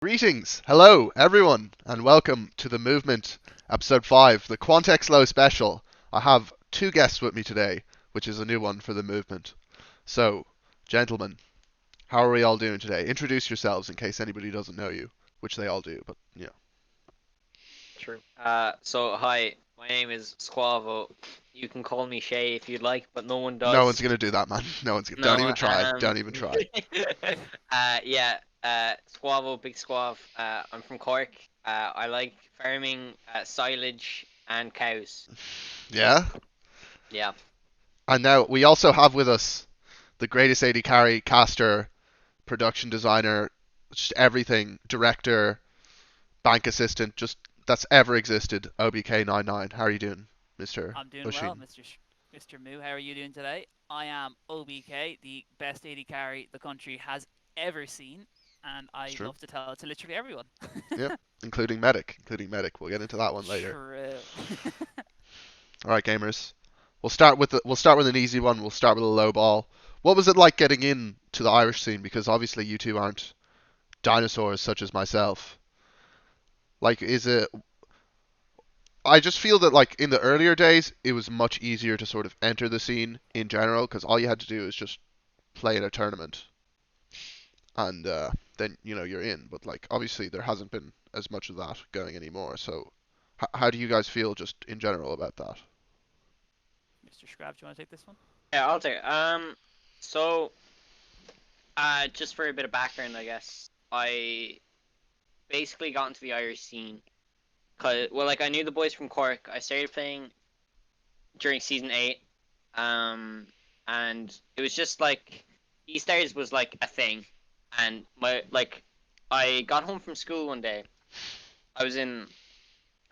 Greetings, hello everyone, and welcome to the Movement episode 5, the Quantexlow special. I have two guests with me today, which is a new one for the Movement. So, gentlemen, how are we all doing today? Introduce yourselves in case anybody doesn't know you, which they all do, but yeah. True. So hi, my name is Squavo. You can call me Shay if you'd like, but no one No one's does. gonna do that, man. No one's gonna. Don't No, even try. Don't even try. yeah, Squavo, Big Squav. I'm from Cork. I like farming, silage, and cows. Yeah? Yeah. And now we also have with us the greatest AD carry, caster, production designer, just everything, director, bank assistant, just that's ever existed. OBK99. How are you doing, Mr. I'm doing well, Oshin? Mr. Moo. How are you doing today? I am OBK, the best AD carry the country has ever seen, and It's I true. love to tell it to literally everyone. Yep, including medic, We'll get into that one later. True. All right, gamers. We'll start with an easy one. We'll start with a low ball. What was it like getting in to the Irish scene? Because obviously you two aren't dinosaurs such as myself. Like, is it? I just feel that like in the earlier days, it was much easier to sort of enter the scene in general because all you had to do is just play in a tournament and then you're in. But like obviously there hasn't been as much of that going anymore. So how do you guys feel just in general about that? Mr. Scrab, do you want to take this one? Yeah, I'll take it. So, just for a bit of background, I guess I basically got into the Irish scene. Like I knew the boys from Cork. I started playing during season 8. Um, and it was just like Easters was like a thing, and I got home from school one day. I was in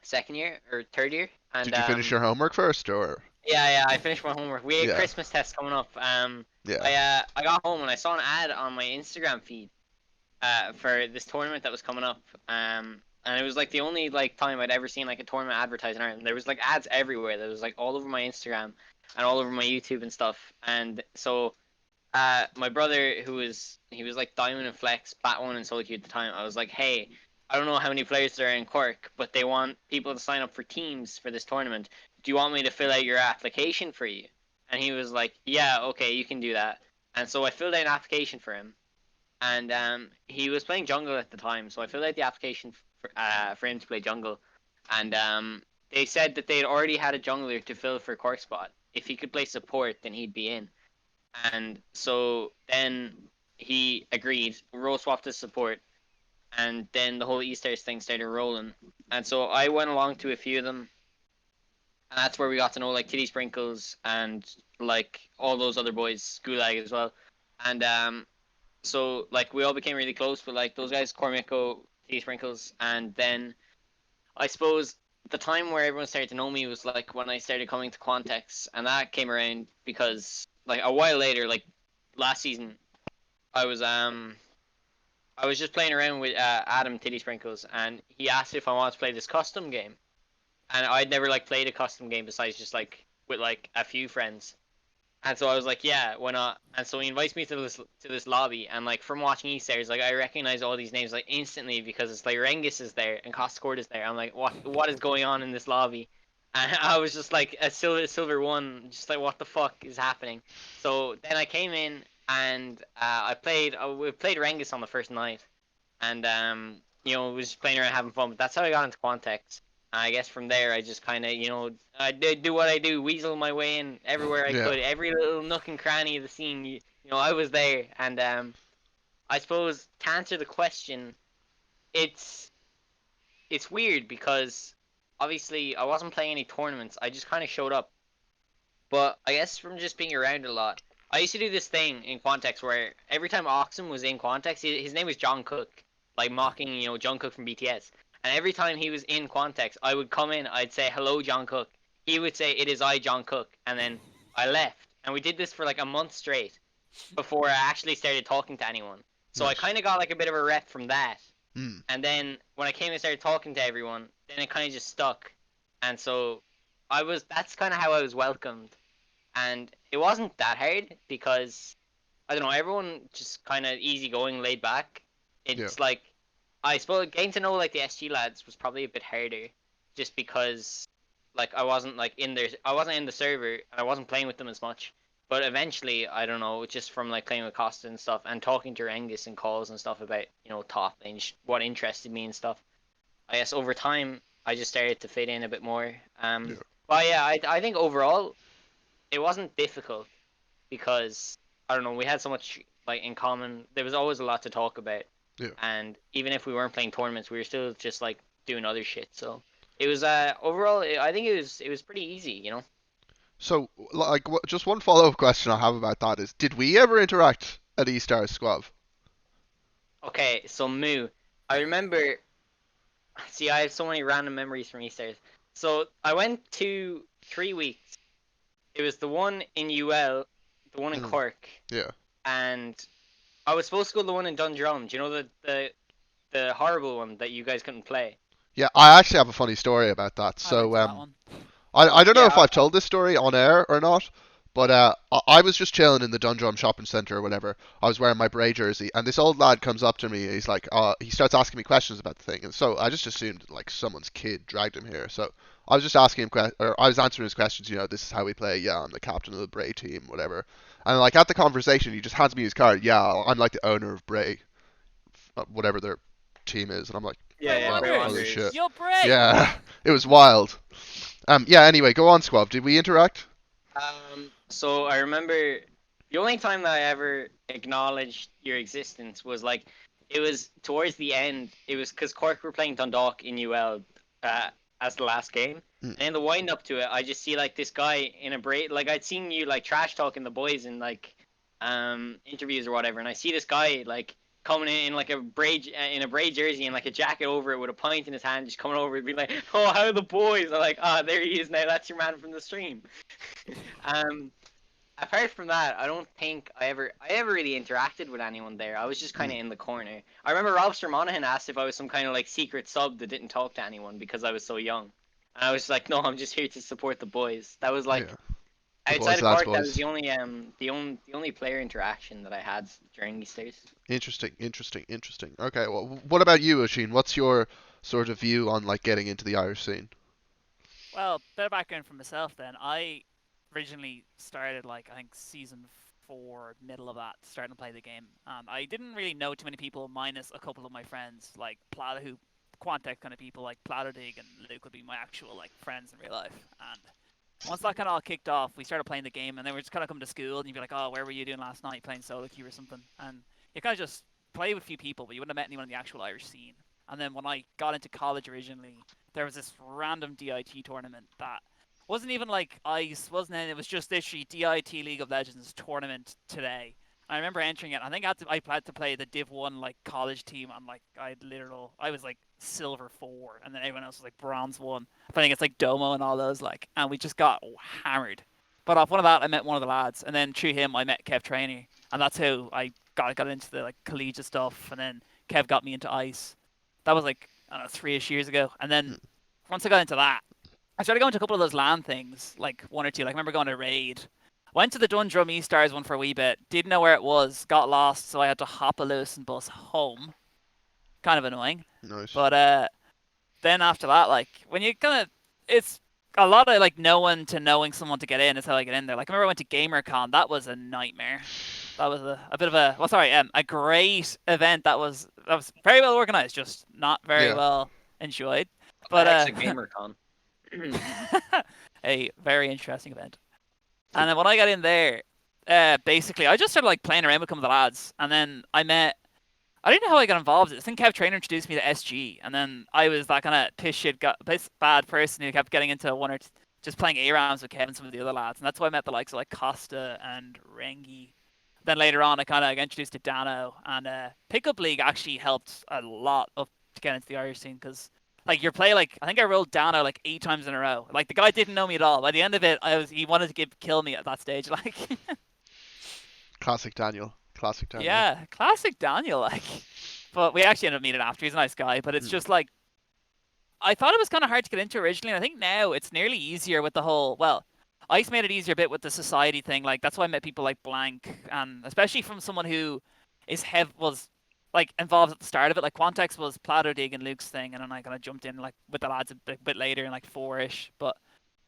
second year or third year, and Did you finish your homework first or? yeah, I finished my homework. We had Yeah, Christmas tests coming up. yeah. I got home and I saw an ad on my Instagram feed for this tournament that was coming up. And it was like the only like time I'd ever seen like a tournament advertised in Ireland. There was like ads everywhere. There was like all over my Instagram and all over my YouTube and stuff. And so my brother he was like Diamond and Flex, Plat 1 and Solo Queue at the time. I was like, hey, I don't know how many players there are in Cork, but they want people to sign up for teams for this tournament. Do you want me to fill out your application for you? And he was like, yeah, okay, you can do that. And so I filled out an application for him, and he was playing jungle at the time, so I filled out the application for him to play jungle, and they said that they had already had a jungler to fill for Cork spot. If he could play support, then he'd be in, and so then he agreed. Role swapped to support, and then the whole Easters thing started rolling, and so I went along to a few of them, and that's where we got to know like Titty Sprinkles and like all those other boys, Gulag as well, and so like we all became really close with like those guys, Cormico, T Sprinkles, and then I suppose the time where everyone started to know me was like when I started coming to Quantex, and that came around because like a while later, like last season, I was um I was just playing around with Adam Titty Sprinkles, and he asked if I wanted to play this custom game, and I'd never like played a custom game besides just like with like a few friends. And so I was like, yeah, why not? And so he invites me to this lobby, and like from watching Easters, like I recognize all these names like instantly because it's like Rengus is there and Costcord is there. I'm like, what is going on in this lobby? And I was just like a silver one, just like what the fuck is happening? So then I came in and we played Rengus on the first night, and was just playing around having fun. But that's how I got into Quantex. I guess from there, I just kind of, I did do what I do, weasel my way in everywhere I Yeah. could, every little nook and cranny of the scene. I was there, and I suppose to answer the question, it's it's weird because obviously I wasn't playing any tournaments. I just kind of showed up, but I guess from just being around a lot, I used to do this thing in Quantex where every time Oxum was in Quantex, his name was John Cook, like mocking, John Cook from BTS. And every time he was in Quantex, I would come in, I'd say, hello, John Cook. He would say, it is I, John Cook. And then I left. And we did this for like a month straight before I actually started talking to anyone. So I Nice. kind of got like a bit of a rep from that. Hmm. And then when I came and started talking to everyone, then it kind of just stuck. And so that's kind of how I was welcomed, and it wasn't that hard because I don't know, everyone just kind of easygoing, laid back. Yeah. It's like I suppose getting to know like the SG lads was probably a bit harder, just because like I wasn't like in there. I wasn't in the server and I wasn't playing with them as much. But eventually, I don't know, just from like playing with Costa and stuff, and talking to Rengus and calls and stuff about top lane, what interested me and stuff. I guess over time, I just started to fit in a bit more. Yeah. But yeah, I think overall it wasn't difficult because I don't know, we had so much like in common. There was always a lot to talk about. Yeah. And even if we weren't playing tournaments, we were still just like doing other shit. So it was overall, I think it was pretty easy. So, like, just one follow-up question I have about that is, did we ever interact at E-Stars Squav? Okay, so Moo, I remember. See, I have so many random memories from Easter. So I went to 3 weeks. It was the one in UL, the one in Cork, Yeah. and I was supposed to go to the one in Dundrum. Do you know the horrible one that you guys couldn't play? Yeah, I actually have a funny story about that. I So, went to that one. I don't know Yeah, if I've told this story on air or not, but I was just chilling in the Dundrum shopping centre or whatever. I was wearing my Bray jersey, and this old lad comes up to me. And he's like, he starts asking me questions about the thing, and so I just assumed like someone's kid dragged him here. So I was just asking him, or I was answering his questions. This is how we play. Yeah, I'm the captain of the Bray team, whatever. And like at the conversation, he just hands me his card. Yeah, I'm like the owner of Bray, whatever their team is, and I'm like, Bray yeah, wow, Bray Wanderers. holy Wanderers. shit. You're Bray. Yeah, it was wild. Yeah. Anyway, go on, Squab. Did we interact? So I remember the only time that I ever acknowledged your existence was like it was towards the end. It was because Cork were playing Dundalk in UL as the last game, and in the wind up to it, I just see like this guy in a braid. Like I'd seen you like trash talking the boys in like interviews or whatever, and I see this guy like coming in like a braid jersey and like a jacket over it with a pint in his hand, just coming over and be like, "Oh, how are the boys?" I'm like, "Ah, there he is now. That's your man from the stream." um, Apart from that, I don't think I ever really interacted with anyone there. I was just kind of in the corner. I remember Robster Monaghan asked if I was some kind of like secret sub that didn't talk to anyone because I was so young, and I was like, "No, I'm just here to support the boys." That was like Yeah. The outside boys, of lads, Cork. That was boys. the only player interaction that I had during Easters. Interesting. Okay, well, what about you, Oshin? What's your sort of view on like getting into the Irish scene? Well, bit of background from myself then. I originally started like I think season 4, middle of that, starting to play the game. And I didn't really know too many people, minus a couple of my friends, like Plata, who Quantex kind of people like Plata Dig and Luke would be my actual like friends in real life. And once that kind of all kicked off, we started playing the game, and then we just kind of come to school, and you'd be like, "Oh, where were you doing last night? Playing solo queue or something?" And you kind of just play with a few people, but you wouldn't have met anyone in the actual Irish scene. And then when I got into college originally, there was this random DIT tournament that wasn't even like ICE, wasn't it? It was just literally DIT League of Legends tournament today. I remember entering it. I think I had to play the Div 1 like college team, and like I was like silver 4, and then everyone else was like bronze 1. Playing against like Domo and all those, like, and we just got hammered. But off one of that, I met one of the lads, and then through him, I met Kev Trainee, and that's how I got into the like collegiate stuff. And then Kev got me into ice. That was like I don't know 3ish years ago. And then once I got into that, I started going to a couple of those LAN things, like one or two. Like I remember going to Raid. Went to the Dundrum E-Stars one for a wee bit. Didn't know where it was. Got lost, so I had to hop a loose and bus home. Kind of annoying. Nice. But then after that, like when you kind of, it's a lot of like knowing to knowing someone to get in is how I get in there. Like I remember I went to GamerCon. That was a nightmare. That was a bit of a a great event. That was very well organized, just not very Yeah. well enjoyed. But But GamerCon. a very interesting event. And then when I got in there, basically I just started like playing around with some of the lads, and then I didn't know how I got involved. I think Kev Trainer introduced me to SG, and then I was that kind of piss shit, bad person who kept getting into one or just playing ARAMs with Kev and some of the other lads, and that's why I met the likes of like Costa and Rengi. Then later on, I kind of got introduced to Dano, and Pickup League actually helped a lot to get into the Irish scene, because like your play, like I think I rolled Dano like 8 times in a row. Like the guy didn't know me at all. By the end of it, he wanted to kill me at that stage. Like Classic Daniel. yeah, classic Daniel. Like, but we actually ended up meeting after. He's a nice guy, but it's just like I thought it was kind of hard to get into originally. And I think now it's nearly easier with the whole. Well, Ice made it easier a bit with the society thing. Like that's why I met people like Blank, and especially from someone who was like involved at the start of it. Like Quantex was Plato Dig and Luke's thing, and then I kind of jumped in like with the lads a bit later in like 4ish. But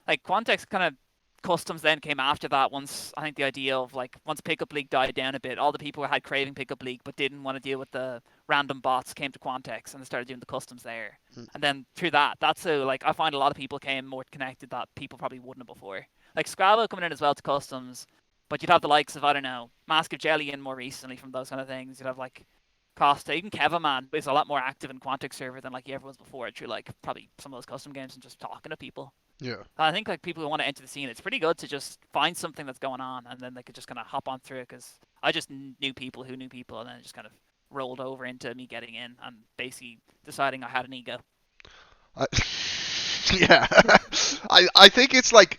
like Quantex kind of customs then came after that. Once I think the idea of like once Pickup League died down a bit, all the people who had craving Pickup League but didn't want to deal with the random bots came to Quantex and they started doing the customs there. And then through that, that's how like I find a lot of people came more connected that people probably wouldn't have before. Like Squavo coming in as well to customs, but you'd have the likes of I don't know Mask of Jelly in more recently from those kind of things. You'd have like Costa, even Kevaman is a lot more active in Quantex server than like he ever was before through like probably some of those custom games and just talking to people. Yeah. I think like people who want to enter the scene, it's pretty good to just find something that's going on and then they could just kind of hop on through it. Because I just knew people who knew people, and then it just kind of rolled over into me getting in and basically deciding I had an ego. Yeah. I think it's like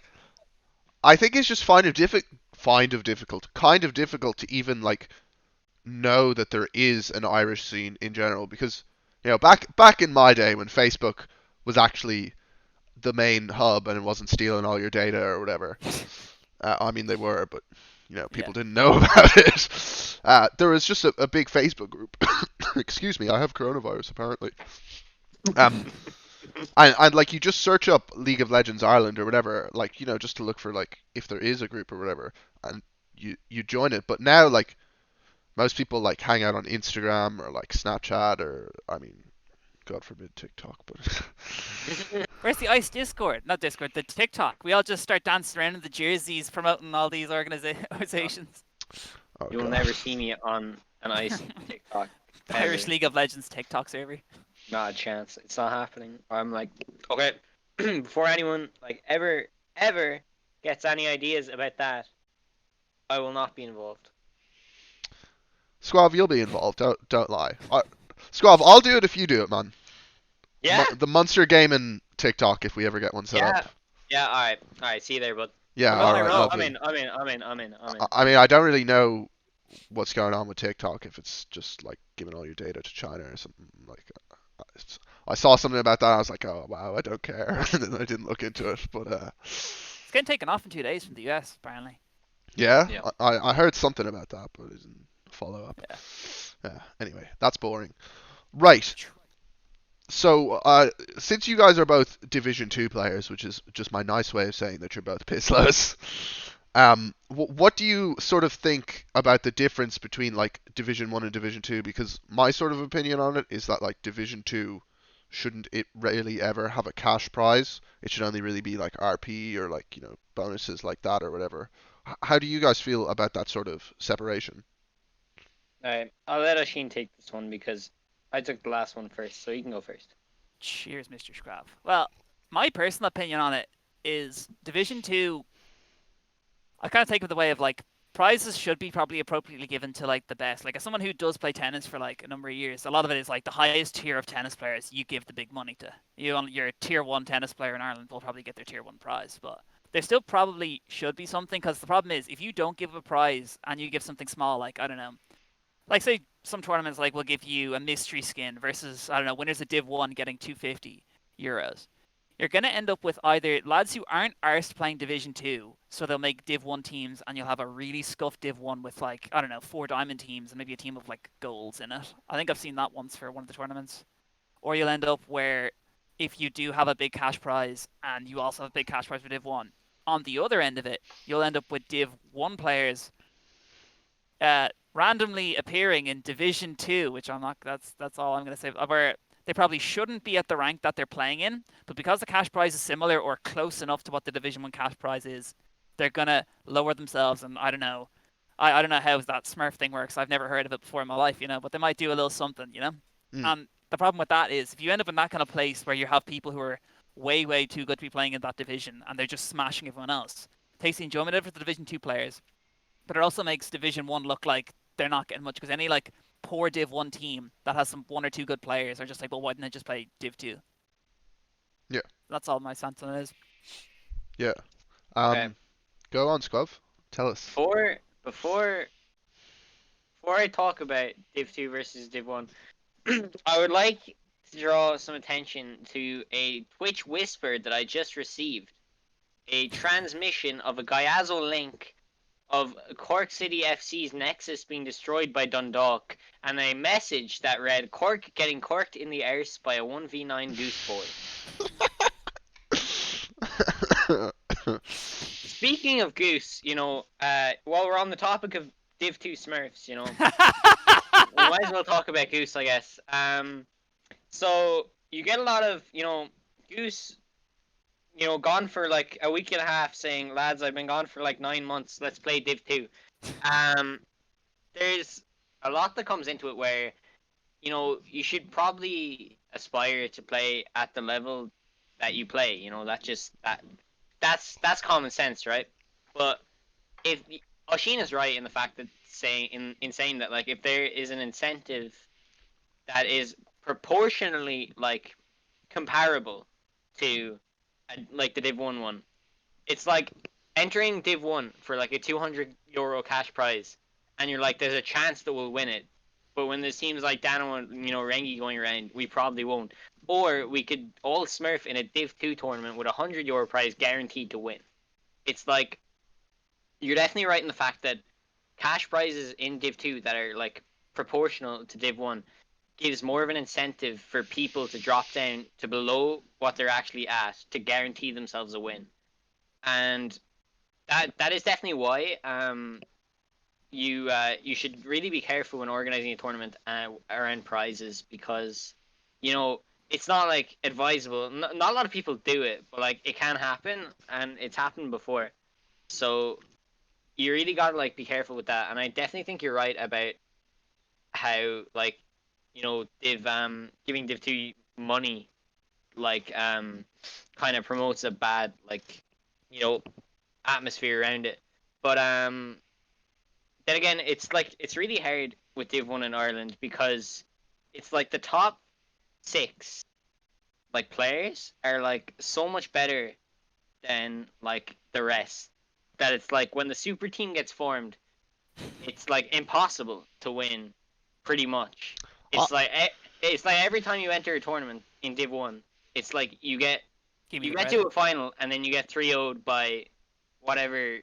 I think it's just kind of difficult to even like know that there is an Irish scene in general, because back in my day when Facebook was actually the main hub and it wasn't stealing all your data or whatever. I mean, they were, but people didn't know about it. There was just a big Facebook group. Excuse me, I have coronavirus apparently. And like you just search up League of Legends Ireland or whatever, like just to look for like if there is a group or whatever, and you join it. But now like most people like hang out on Instagram or like Snapchat or I mean, God forbid TikTok, but Where's the ICE Discord? Not Discord, the TikTok. We all just start dancing around in the jerseys promoting all these organizations. oh, You will God. never see me on an ice TikTok. The Irish League of Legends TikTok server. Not a chance. It's not happening. I'm like, okay, before anyone like ever gets any ideas about that, I will not be involved. Squav, you'll be involved. Don't lie. Squav, I'll do it if you do it, man. Yeah. The Monster Gaming TikTok, if we ever get one set up. Yeah. All right. See you there, bud. Yeah. All right. I'm Lovely. in. I mean, I don't really know what's going on with TikTok. If it's just like giving all your data to China or something like. I saw something about that. I was like, oh wow, I don't care, and then I didn't look into it. But it's getting taken off in 2 days from the US, apparently. Yeah. I heard something about that, but I didn't follow up. Yeah. Anyway, that's boring. Right. So, since you guys are both Division 2 players, which is just my nice way of saying that you're both pisslows, what do you sort of think about the difference between like Division 1 and Division 2? Because my sort of opinion on it is that like Division 2 shouldn't it really ever have a cash prize. It should only really be like RP or like, bonuses like that or whatever. How do you guys feel about that sort of separation? Alright, I'll let Oshin take this one because I took the last one first, so you can go first. Cheers, Mr. Scrab. Well, my personal opinion on it is Division 2, I kind of take it the way of like prizes should be probably appropriately given to like the best. Like as someone who does play tennis for like a number of years, a lot of it is like the highest tier of tennis players you give the big money to. Your tier 1 tennis player in Ireland will probably get their tier 1 prize, but there still probably should be something, because the problem is if you don't give a prize and you give something small, like I don't know, like say some tournaments like will give you a mystery skin versus I don't know, winners of Div 1 getting €250. You're going to end up with either lads who aren't arsed playing Division 2, so they'll make Div 1 teams, and you'll have a really scuffed Div 1 with, like, I don't know, 4 diamond teams and maybe a team of, like, golds in it. I think I've seen that once for one of the tournaments. Or you'll end up where if you do have a big cash prize and you also have a big cash prize for Div 1, on the other end of it, you'll end up with Div 1 players randomly appearing in Division 2, which I'm not, that's all I'm going to say, where they probably shouldn't be at the rank that they're playing in, but because the cash prize is similar or close enough to what the Division 1 cash prize is, they're going to lower themselves, and I don't know. I don't know how that Smurf thing works. I've never heard of it before in my life, but they might do a little something, And the problem with that is if you end up in that kind of place where you have people who are way, way too good to be playing in that division and they're just smashing everyone else, it takes the enjoyment out of the Division 2 players, but it also makes Division 1 look like they're not getting much, because any like poor Div 1 team that has some 1 or 2 good players are just like, well, why didn't I just play Div 2? Yeah. That's all my stance on it is. Yeah. Okay. Go on, Squav. Tell us. Before I talk about Div 2 versus Div 1, I would like to draw some attention to a Twitch whisper that I just received. A transmission of a Gaiazo link of Cork City FC's Nexus being destroyed by Dundalk, and a message that read, Cork getting corked in the arse by a 1v9 Goose Boy. Speaking of Goose, while we're on the topic of Div 2 Smurfs, we might as well talk about Goose, I guess. So you get a lot of, Goose, gone for like a week and a half saying, lads, I've been gone for like 9 months, let's play Div 2. There's a lot that comes into it where, you should probably aspire to play at the level that you play, that's common sense, right? But if Oshin is right in the fact that saying that like if there is an incentive that is proportionally like comparable to like the Div 1 one, it's like entering Div 1 for like a €200 cash prize, and you're like, there's a chance that we'll win it. But when there's teams like Dano and Rengi going around, we probably won't. Or we could all smurf in a Div 2 tournament with a €100 prize guaranteed to win. It's like, you're definitely right in the fact that cash prizes in Div 2 that are like proportional to Div 1 gives more of an incentive for people to drop down to below what they're actually at to guarantee themselves a win. And that is definitely why you should really be careful when organizing a tournament around prizes, because it's not like advisable. Not a lot of people do it, but like it can happen, and it's happened before. So you really gotta like be careful with that. And I definitely think you're right about how like giving Div 2 money like kind of promotes a bad like atmosphere around it. But then again, it's really hard with Div 1 in Ireland, because it's like the top 6 like players are like so much better than like the rest, that it's like when the super team gets formed, it's like impossible to win pretty much. It's like every time you enter a tournament in Div 1, it's like you get to a final, and then you get 3-0'd by whatever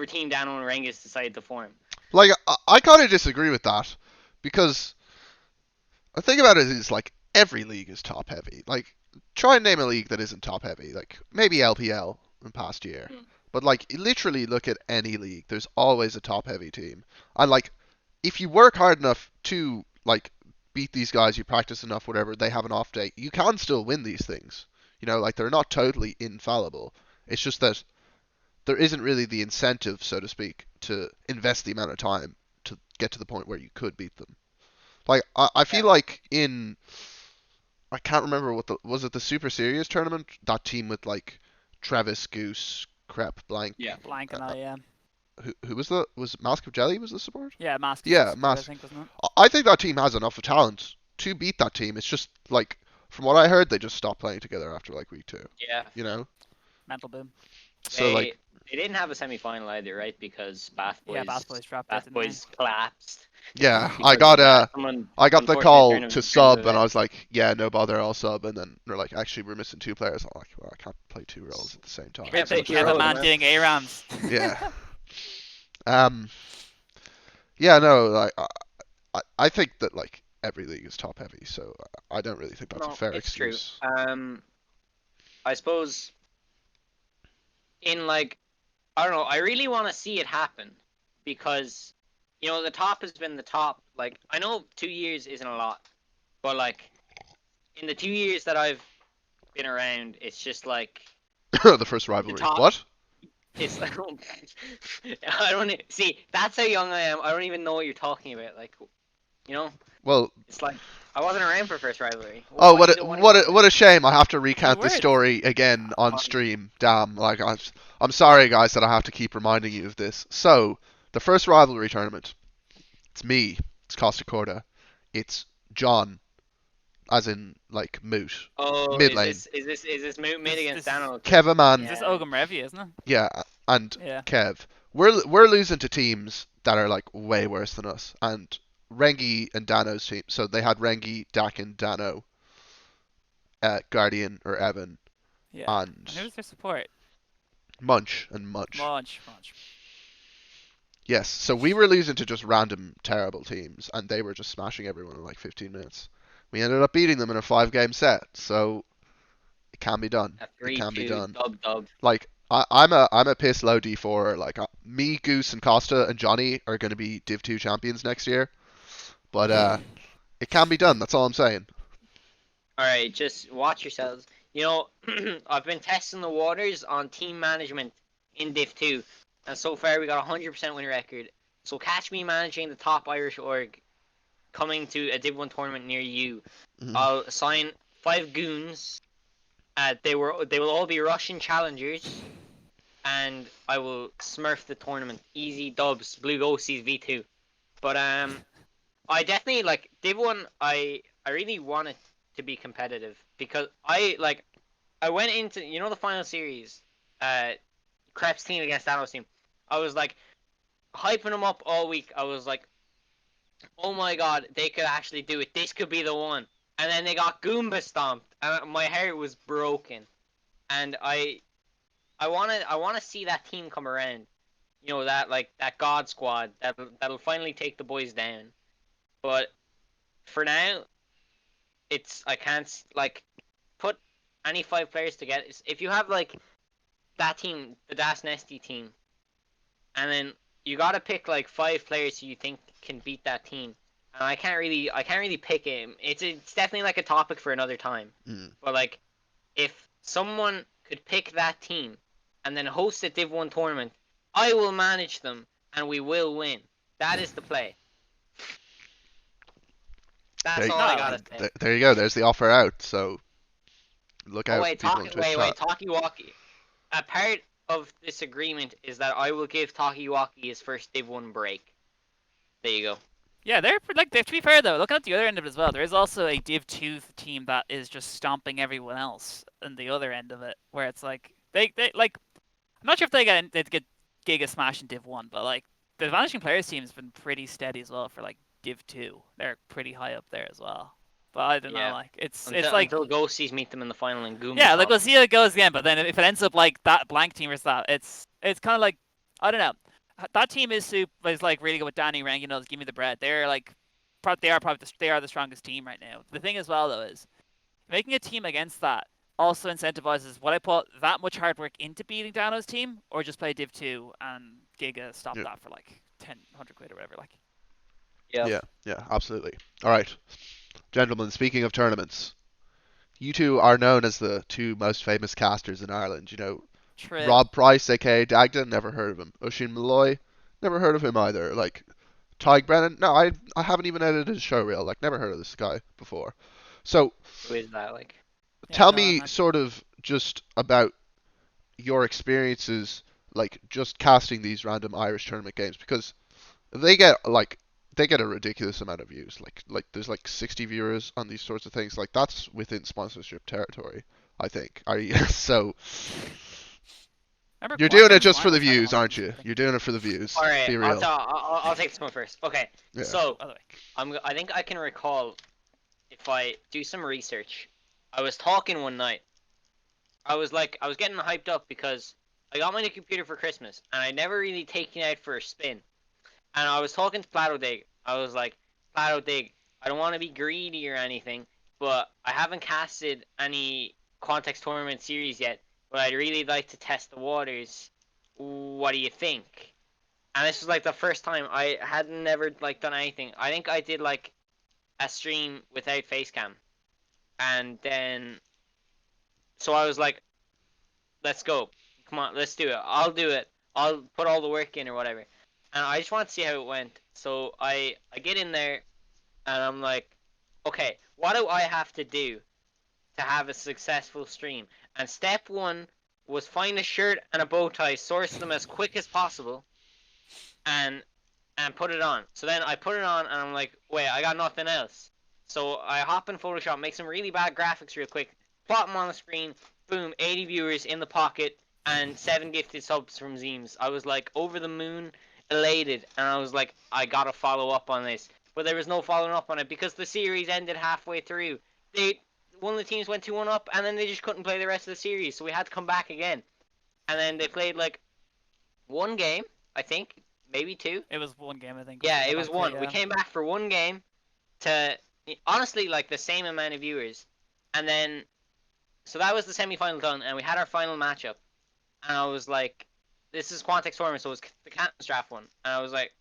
team Dano and Rengus decide to form. Like, I kind of disagree with that, because the thing about it is, like, every league is top heavy. Like, try and name a league that isn't top heavy. Like, maybe LPL in past year. But, like, literally look at any league. There's always a top heavy team. And, like, if you work hard enough to, like, beat these guys, you practice enough, whatever, they have an off day, you can still win these things. Like, they're not totally infallible. It's just that there isn't really the incentive, so to speak, to invest the amount of time to get to the point where you could beat them. Like, I feel like I can't remember was it the Super Series tournament? That team with like Travis, Goose, Crep, Blank. Yeah. Blank and I. Who was Mask of Jelly was the support? Yeah, Mask. Yeah, support, Mask. I think, wasn't it? I think that team has enough of talent to beat that team. It's just like, from what I heard, they just stopped playing together after like week 2. Yeah. Mental boom. So like, they didn't have a semi-final either, right? Because Bath Boys dropped out. Bath Boys collapsed. yeah, Because I got the unfortunately call turned to into sub, the- and I was like, yeah, no bother, I'll sub. And then they're like, actually, we're missing 2 players. I'm like, well, I can't play 2 roles at the same time. Yeah, play Kevin, 2 Kevin roles, man man. doing ARAMs. Yeah. Yeah, no, like, I think that like every league is top heavy, so I don't really think that's a fair it's excuse. True. I suppose in like, I don't know, I really want to see it happen, because the top has been the top. Like, I know 2 years isn't a lot, but like in the 2 years that I've been around, it's just like The first rivalry. top- What? it's like I don't see. That's how young I am. I don't even know what you're talking about. Like, Well, it's like I wasn't around for first rivalry. oh, Why do you want to- what a shame! I have to recount this weren't. story again on stream. Damn, like I'm sorry, guys, that I have to keep reminding you of this. So, the first rivalry tournament. It's me. It's Costa Corda. It's John, as in like Moot. Oh, Mid lane. is this mid against This- Dano? Kevaman. Is this Ogum Revy, isn't it? Yeah, and Yeah. Kev. We're losing to teams that are like way worse than us. And Rengi and Dano's team. So they had Rengi, Dakin, Dano, Guardian or Evan, Yeah. and And who's their support? Munch and Munch. Munch. Yes, so we were losing to just random terrible teams, and they were just smashing everyone in like 15 minutes. We ended up beating them in a 5-game set, so it can be done. A It can be 3-2 done. dub. Like I'm a piss low D4. Like me, Goose, and Costa and Johnny are going to be Div 2 champions next year, but it can be done. That's all I'm saying. Alright, just watch yourselves. You know, I've been testing the waters on team management in Div 2, and so far we got a 100% win record. So catch me managing the top Irish org coming to a Div 1 tournament near you. Mhm. I'll assign 5 goons. They will all be Russian challengers, and I will smurf the tournament. Easy dubs, blue ghosties V2. But I definitely like Div 1. I really want it to be competitive because I went into the final series, Krebs team against Thanos team. I was like hyping them up all week. I was like, oh my god, they could actually do it. This could be the one. And then they got Goomba stomped, and my heart was broken. And I wanna see that team come around. You know, that God squad that'll finally take the boys down. But for now, I can't like put any 5 players together. If you have like that team, the Das Nesty team, and then you gotta pick like 5 players who you think can beat that team. And I can't really pick it. It's definitely like a topic for another time. Mm. But like, if someone could pick that team and then host a Div 1 tournament, I will manage them and we will win. That is the play. That's There, all I gotta say. there you go. There's the offer out. So look Oh out, wait, people in Twitch wait, chat. Talkie-Walkie. A part of this agreement is that I will give Talkie-Walkie his first Div 1 break. There you go. Yeah, they're like to be fair though. Looking at the other end of it as well, there is also a Div 2 team that is just stomping everyone else on the other end of it, where it's like they like I'm not sure if they'd get Giga Smash in Div 1, but like the Vanishing Players team has been pretty steady as well for like Div 2. They're pretty high up there as well. But I don't know, Yeah. like it's like Until Ghosties meet them in the final and Goomba. yeah, like we'll see how it goes again. But then if it ends up like that blank team or that, it's kind of like I don't know. That team is like really good with Danny Rang. You know, give me the bread. They're like they are the strongest team right now. The thing as well though is making a team against that also incentivizes what I put that much hard work into beating Dano's team, or just play Div 2 and Giga stop that for like 100 quid or whatever. Like. Yeah, absolutely. All right, gentlemen. Speaking of tournaments, you two are known as the two most famous casters in Ireland. You know, True. Rob Price, aka Dagden, never heard of him. Oisin Malloy, never heard of him either. Like Tyg Brennan, no, I haven't even edited his show reel. Like, never heard of this guy before. So, Who is that like? tell no, me sort of just about your experiences, like just casting these random Irish tournament games, because they get a ridiculous amount of views. Like there's like 60 viewers on these sorts of things. Like that's within sponsorship territory, I think. Are you so? You're doing it just for the views, aren't you? You're doing it for the views. All right, Be real. I'll take this one first. Okay, Yeah. so I think I can recall if I do some research. I was talking one night. I was getting hyped up because I got my new computer for Christmas and I never really taken it out for a spin. And I was talking to Plato Dig. I was like, Plato Dig, I don't want to be greedy or anything, but I haven't casted any Quantex Tournament series yet, but I'd really like to test the waters. What do you think? And this was like the first time I had never like done anything. I think I did like a stream without facecam. And then so I was like, let's go. Come on, let's do it. I'll do it. I'll put all the work in or whatever. And I just want to see how it went. So I get in there and I'm like, okay, what do I have to do to have a successful stream? And step one was find a shirt and a bow tie, source them as quick as possible, and put it on. So then I put it on and I'm like, wait, I got nothing else. So I hop in Photoshop, make some really bad graphics real quick, plot them on the screen, boom, 80 viewers in the pocket, and 7 gifted subs from Zeems. I was like over the moon, elated, and I was like, I gotta follow up on this. But there was no following up on it because the series ended halfway through. One of the teams went 2-1 up, and then they just couldn't play the rest of the series, so we had to come back again. And then they played like one game, I think. maybe 2. It was one game, I think. Yeah, we it got was back for, 1. We yeah. came back for 1 game to honestly like the same amount of viewers, and then so that was the semi-final done, and we had our final matchup, and I was like, this is Quantex Tournament, so it was the Canton's draft one, and I was like,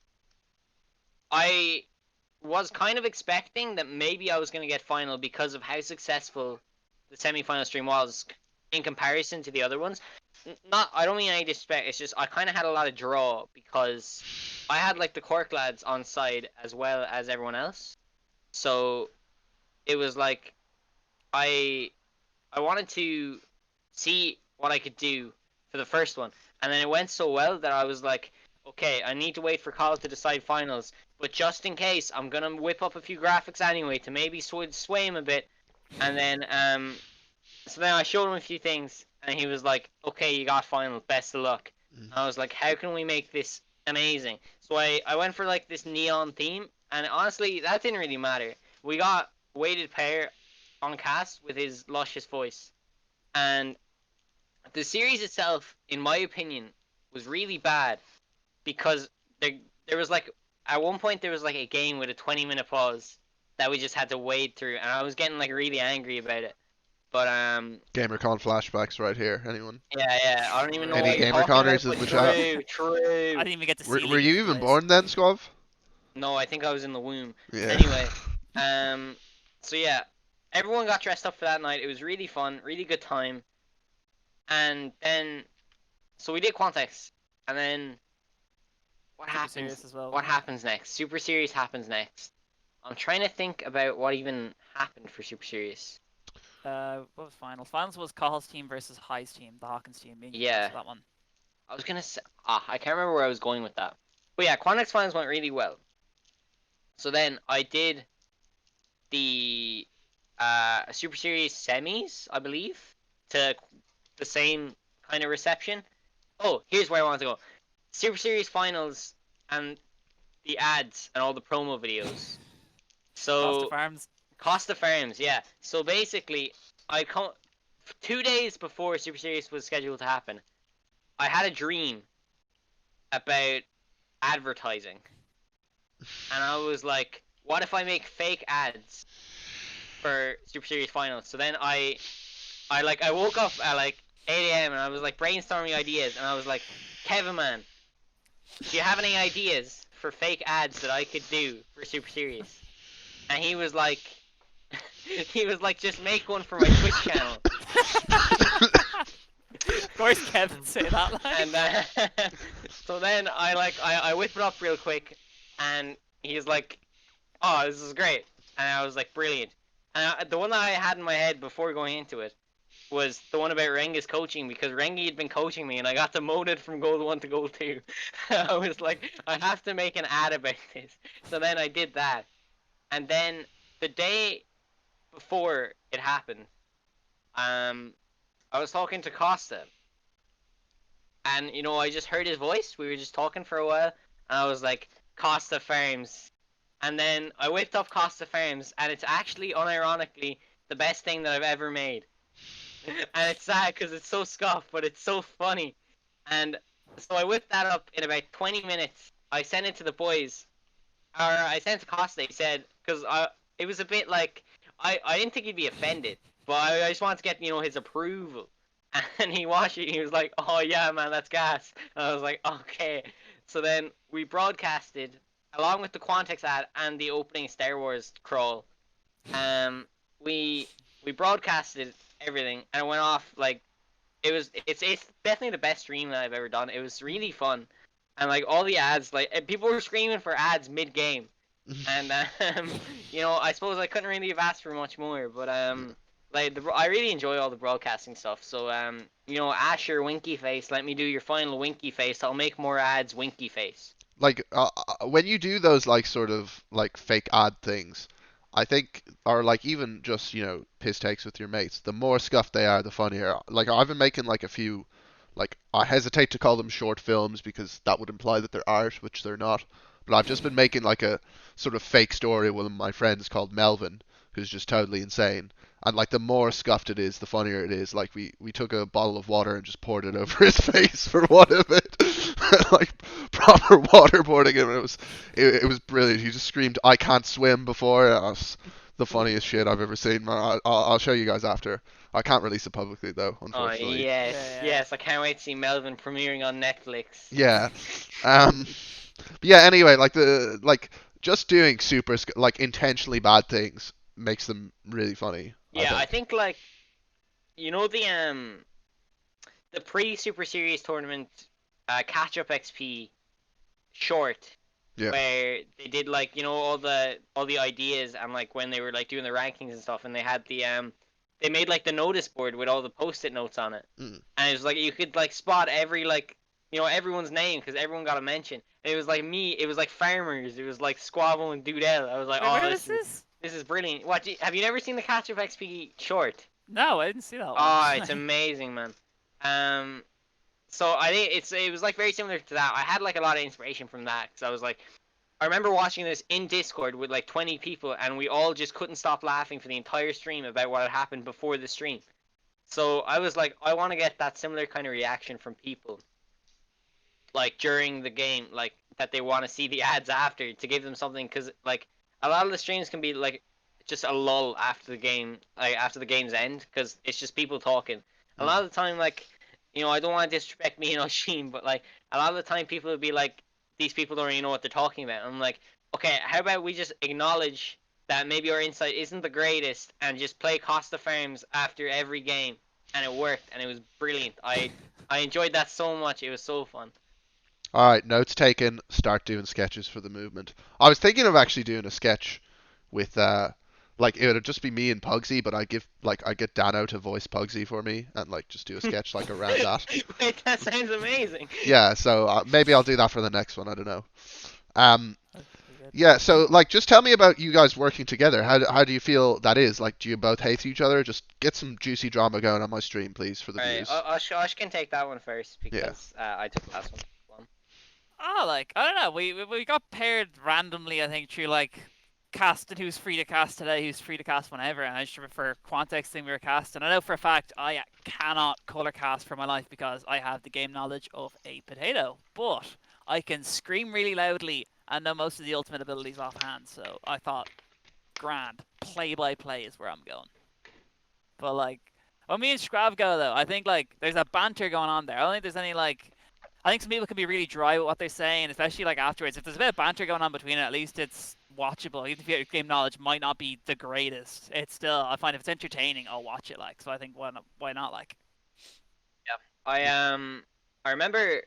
I was kind of expecting that maybe I was going to get final because of how successful the semi-final stream was in comparison to the other ones. Not, I don't mean any disrespect. It's just I kind of had a lot of draw because I had like the Cork lads on side as well as everyone else. So it was like I wanted to see what I could do for the first one, and then it went so well that I was like, okay, I need to wait for Kyle to decide finals, but just in case, I'm gonna whip up a few graphics anyway to maybe sway him a bit, and then so then I showed him a few things, and he was like, okay, you got finals, best of luck. And I was like, how can we make this amazing? So I went for like this neon theme, and honestly, that didn't really matter. We got weighted pair on cast with his luscious voice, and the series itself, in my opinion, was really bad because there was like at one point there was like a game with a 20-minute pause that we just had to wade through, and I was getting like really angry about it. But GamerCon flashbacks right here. Anyone? yeah, I don't even know Any what you're gamer talking about, conners in but the chat? true. I didn't even get to see Were you even born then, Squav? No, I think I was in the womb. Yeah. Anyway, so yeah, everyone got dressed up for that night. It was really fun, really good time. And then, so we did Quantex, and then what Super happens? serious as well. What happens next? Super Series happens next. I'm trying to think about what even happened for Super Series. What was finals? Finals was Cahill's team versus High's team, the Hawkins team. Me and you Yeah. lost that one. I was gonna say, I can't remember where I was going with that. But yeah, Quantex finals went really well. So then I did the Super Series semis, I believe, to the same kind of reception. Oh, here's where I want to go. Super Series finals and the ads and all the promo videos. So Costa Farms. Costa Farms, yeah. So basically, 2 days before Super Series was scheduled to happen, I had a dream about advertising, and I was like, what if I make fake ads for Super Series finals? So then I woke up at like 8 a.m. and I was like brainstorming ideas, and I was like, Kevin man, do you have any ideas for fake ads that I could do for Super Series? And he was like, just make one for my Twitch channel. Of course, Kevin say that. Like. And so then I whip it up real quick, and he's like, oh, this is great. And I was like, brilliant. And the one that I had in my head before going into it was the one about Renga's coaching, because Rengi had been coaching me and I got demoted from gold 1 to gold 2. I was like, I have to make an ad about this. So then I did that. And then the day before it happened, I was talking to Costa. And, you know, I just heard his voice. We were just talking for a while. And I was like, Costa Farms. And then I whipped up Costa Farms. And it's actually, unironically, the best thing that I've ever made. And it's sad because it's so scuffed, but it's so funny. And so I whipped that up in about 20 minutes. I sent it to the boys. Or I sent it to Costa. He said, because it was a bit like, I didn't think he'd be offended. But I just wanted to get, you know, his approval. And he watched it, and he was like, oh yeah, man, that's gas. And I was like, okay. So then we broadcasted, along with the Quantex ad and the opening Star Wars crawl, we broadcasted everything, and it went off like, it's definitely the best stream that I've ever done. It was really fun. And like all the ads, like people were screaming for ads mid-game. And you know, I suppose I couldn't really have asked for much more, but like I really enjoy all the broadcasting stuff. So you know, Asher Winky Face, let me do your final Winky Face. I'll make more ads Winky Face. Like when you do those like sort of like fake ad things, I think, or like even just, you know, piss takes with your mates, the more scuffed they are, the funnier. Like I've been making like a few, like I hesitate to call them short films because that would imply that they're art, which they're not. But I've just been making like a sort of fake story with one of my friends called Melvin, who's just totally insane. And like the more scuffed it is, the funnier it is. Like we took a bottle of water and just poured it over his face for one of it. like proper waterboarding him. It was brilliant. He just screamed, "I can't swim!" before. It was the funniest shit I've ever seen. Man, I'll show you guys after. I can't release it publicly though, Oh unfortunately. yes, Yeah. yes. I can't wait to see Melvin premiering on Netflix. Yeah. Um. But yeah. Anyway, just doing like intentionally bad things makes them really funny, I Yeah, I think. think like you know the pre Super Series tournament catch up XP short Yeah. where they did like all the ideas and like when they were like doing the rankings and stuff and they had they made like the notice board with all the post-it notes on it Mm. and it was like you could like spot every like everyone's name because everyone got a mention and it was like me, it was like farmers, it was like Squavo and Dudell. I was like, Wait, oh, where this was is this? this is brilliant. Have you never seen the catch up XP short? No, I didn't see that one. Oh, it's amazing, man. um so I think it was like very similar to that. I had like a lot of inspiration from that because I was like, I remember watching this in Discord with like 20 people, and we all just couldn't stop laughing for the entire stream about what had happened before the stream. So I was like, I want to get that similar kind of reaction from people, like during the game, like that they want to see the ads after to give them something, because like a lot of the streams can be like just a lull after the game, like after the game's end, because it's just people talking. A lot of the time, like I don't want to disrespect me and Oshin, but like a lot of the time people would be like, these people don't even know what they're talking about. I'm like, okay, how about we just acknowledge that maybe our insight isn't the greatest and just play Costa Farms after every game, and it worked and it was brilliant. I enjoyed that so much. It was so fun. All right, notes taken. Start doing sketches for the movement. I was thinking of actually doing a sketch with like it would just be me and Pugsy, but I get Dano to voice Pugsy for me and like just do a sketch like around that. Wait, that sounds amazing. Yeah, so maybe I'll do that for the next one. I don't know. Um, That's pretty good. yeah, so like just tell me about you guys working together. How do you feel that is? Like, do you both hate each other? Just get some juicy drama going on my stream, please, for the All right, views. Osh can take that one first Yeah. because I took the last one. Oh, like I don't know. We got paired randomly. I think through like casting who's free to cast today, who's free to cast whenever, and I just prefer Quantex thing we were casting. I know for a fact I cannot color cast for my life because I have the game knowledge of a potato, but I can scream really loudly and know most of the ultimate abilities offhand. So I thought, grand play by play is where I'm going. But like when me and Squav go though, I think like there's a banter going on there. I don't think there's any like. I think some people can be really dry with what they're saying, especially like afterwards. If there's a bit of banter going on between it, at least it's watchable. Even if your game knowledge might not be the greatest, it's still, I find if it's entertaining, I'll watch it. Like, so I think why not like. Yeah, I remember.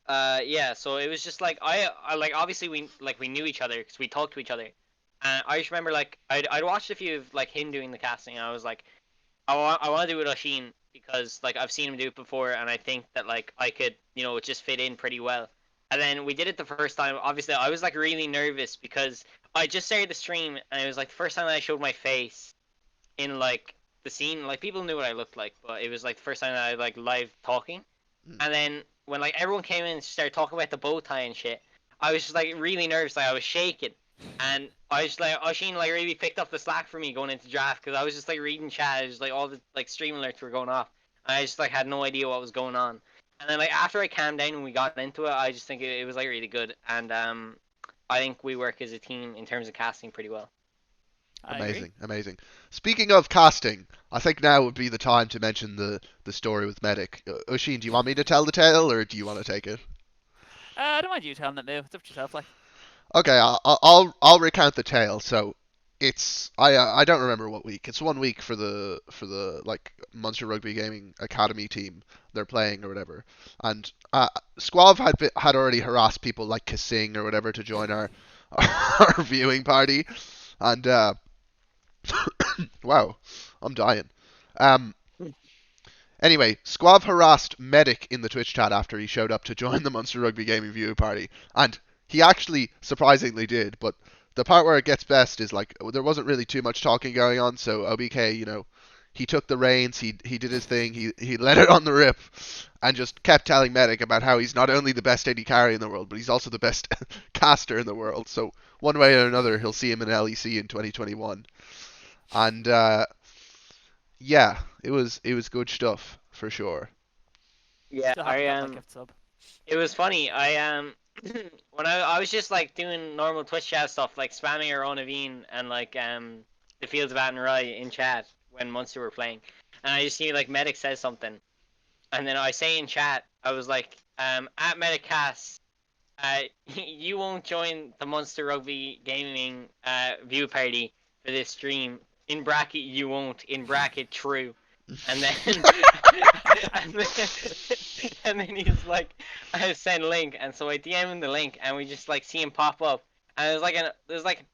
Yeah. So it was just like I like obviously we knew each other because we talked to each other, and I just remember like I'd watched a few of like him doing the casting, and I was like, I want to do it with Oshin because like I've seen him do it before, and I think that like I could just fit in pretty well. And then we did it the first time. Obviously, I was like really nervous because I just started the stream, and it was like the first time that I showed my face in like the scene. Like people knew what I looked like, but it was like the first time that I like live talking. Mm. And then when like everyone came in and started talking about the bow tie and shit, I was just like really nervous. Like I was shaking. And I was like, Oshin like really picked up the slack for me going into draft because I was just like reading chat, just like all the like stream alerts were going off, and I just like had no idea what was going on. And then like after I calmed down and we got into it, I just think it was like really good, and I think we work as a team in terms of casting pretty well. I agree. Amazing, amazing. Speaking of casting, I think now would be the time to mention the story with Medic. Oshin, do you want me to tell the tale or do you want to take it? I don't mind you telling it, Moo. It's up to yourself. Like, Okay, I'll recount the tale. So I don't remember what week. It's 1 week for the like Munster Rugby Gaming Academy team they're playing or whatever. And Squav had already harassed people like Kasing or whatever to join our our viewing party. And wow, I'm dying. Um, Anyway, Squav harassed Medic in the Twitch chat after he showed up to join the Munster Rugby Gaming viewing party, and he actually surprisingly did. But the part where it gets best is like there wasn't really too much talking going on, so OBK, he took the reins, he did his thing, he let it on the rip, and just kept telling Medic about how he's not only the best AD carry in the world, but he's also the best caster in the world. So one way or another, he'll see him in LEC in 2021, and yeah, it was good stuff for sure. Yeah, still haven't got my gift sub. It was funny. When I was just like doing normal Twitch chat stuff, like spamming our own Avine and like the Fields of Athenry in chat when Munster were playing, and I just see like Medic says something, and then I say in chat, I was like, at Medicast, you won't join the Munster Rugby Gaming view party for this stream. In bracket, you won't. In bracket, true. And then, and then, and then he's like, I send link, and so I DM him the link, and we just like see him pop up, and there's like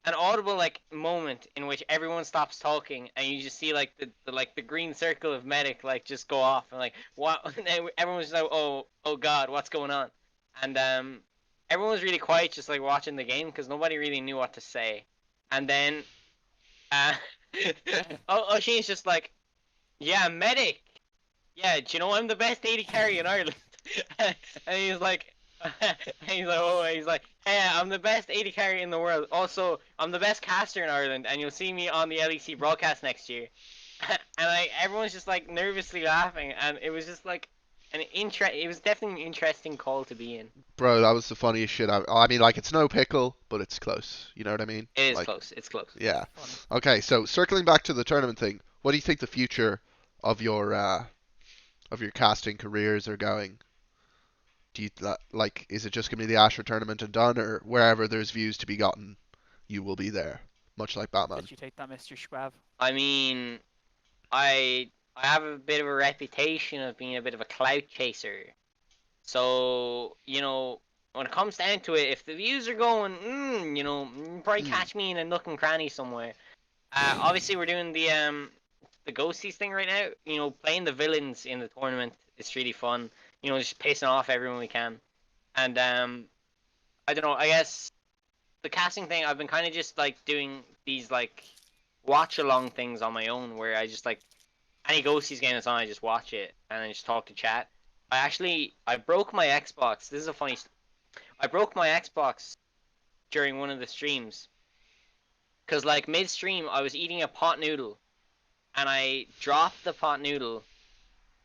an audible like moment in which everyone stops talking, and you just see like the green circle of Medic like just go off, and like what, and everyone's just like, oh god, what's going on, and everyone was really quiet, just like watching the game because nobody really knew what to say, and then uh, O'Shea's just like. Yeah, Medic. Yeah, do you know I'm the best 80 carry in Ireland? And he's like, hey, I'm the best 80 carry in the world. Also, I'm the best caster in Ireland, and you'll see me on the LEC broadcast next year. And like everyone's just like nervously laughing, and it was just like it was definitely an interesting call to be in. Bro, that was the funniest shit. I mean, like, it's no pickle, but it's close. You know what I mean? It is Like, close. It's close. yeah. Funny. Okay, so circling back to the tournament thing, what do you think the future of your casting careers are going? Do you like, is it just gonna be the Asher tournament and done, or wherever there's views to be gotten, you will be there, much like Batman? Did you take that, Mr. Squavo? I mean, I have a bit of a reputation of being a bit of a clout chaser. So, when it comes down to it, if the views are going, you probably catch me in a nook and cranny somewhere. Obviously, we're doing the ghosties thing right now. Playing the villains in the tournament is really fun. Just pissing off everyone we can. And I don't know. I guess the casting thing, I've been kind of just like doing these like watch along things on my own, where I just like any ghosties game that's on, I just watch it and then just talk to chat. I broke my Xbox. This is a funny. I broke my Xbox during one of the streams because like mid-stream I was eating a pot noodle and I dropped the pot noodle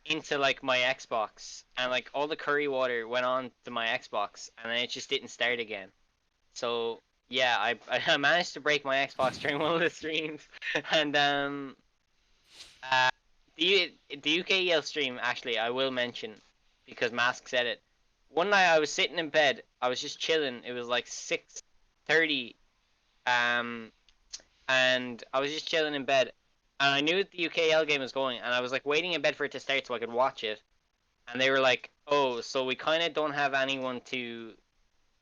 into like my Xbox and like all the curry water went on to my Xbox and then it just didn't start again. So yeah, I managed to break my Xbox during one of the streams, and uh, the UKEL stream actually I will mention because Mask said it. One night I was sitting in bed, I was just chilling. It was like 6:30, and I was just chilling in bed, and I knew the UKL game was going, and I was like waiting in bed for it to start so I could watch it. And they were like, "Oh, so we kind of don't have anyone to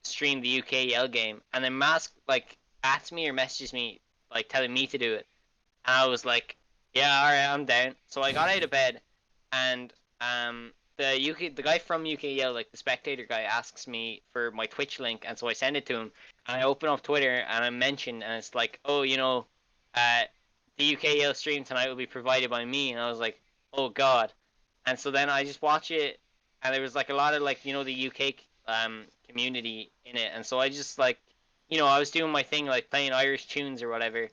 stream the UKL game." And then Mask like asks me or messages me like telling me to do it, and I was like, "Yeah, all right, I'm down." So I got out of bed, and the guy from UKL, like the spectator guy, asks me for my Twitch link, and so I send it to him. And I open up Twitter and I mention, and it's like, "Oh, the UKL stream tonight will be provided by me." And I was like, "Oh God." And so then I just watch it, and there was like a lot of like the UK community in it, and so I just like I was doing my thing like playing Irish tunes or whatever.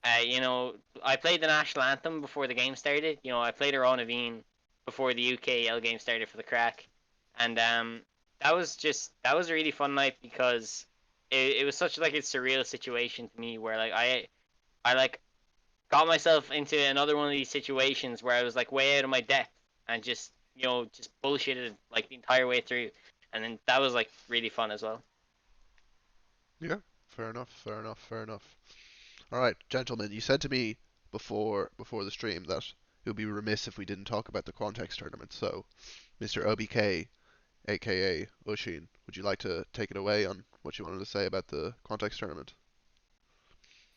I played the national anthem before the game started. I played Aron Aveen before the UKL game started for the crack, and that was a really fun night because it was such like a surreal situation to me where like I like got myself into another one of these situations where I was like way out of my depth and just just bullshitted like the entire way through, and then that was like really fun as well. Yeah, fair enough, fair enough, fair enough. All right, gentlemen, you said to me before the stream that it would be remiss if we didn't talk about the Quantex tournament. So, Mr. OBK, aka Ushin, would you like to take it away on what you wanted to say about the Quantex tournament?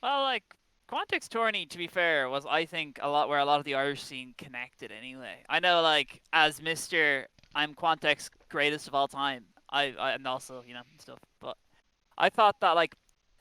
Well, like Quantex Tourney, to be fair, was I think a lot where a lot of the Irish scene connected anyway. I know, like as Mister, I'm Quantex greatest of all time. I and also stuff, but I thought that like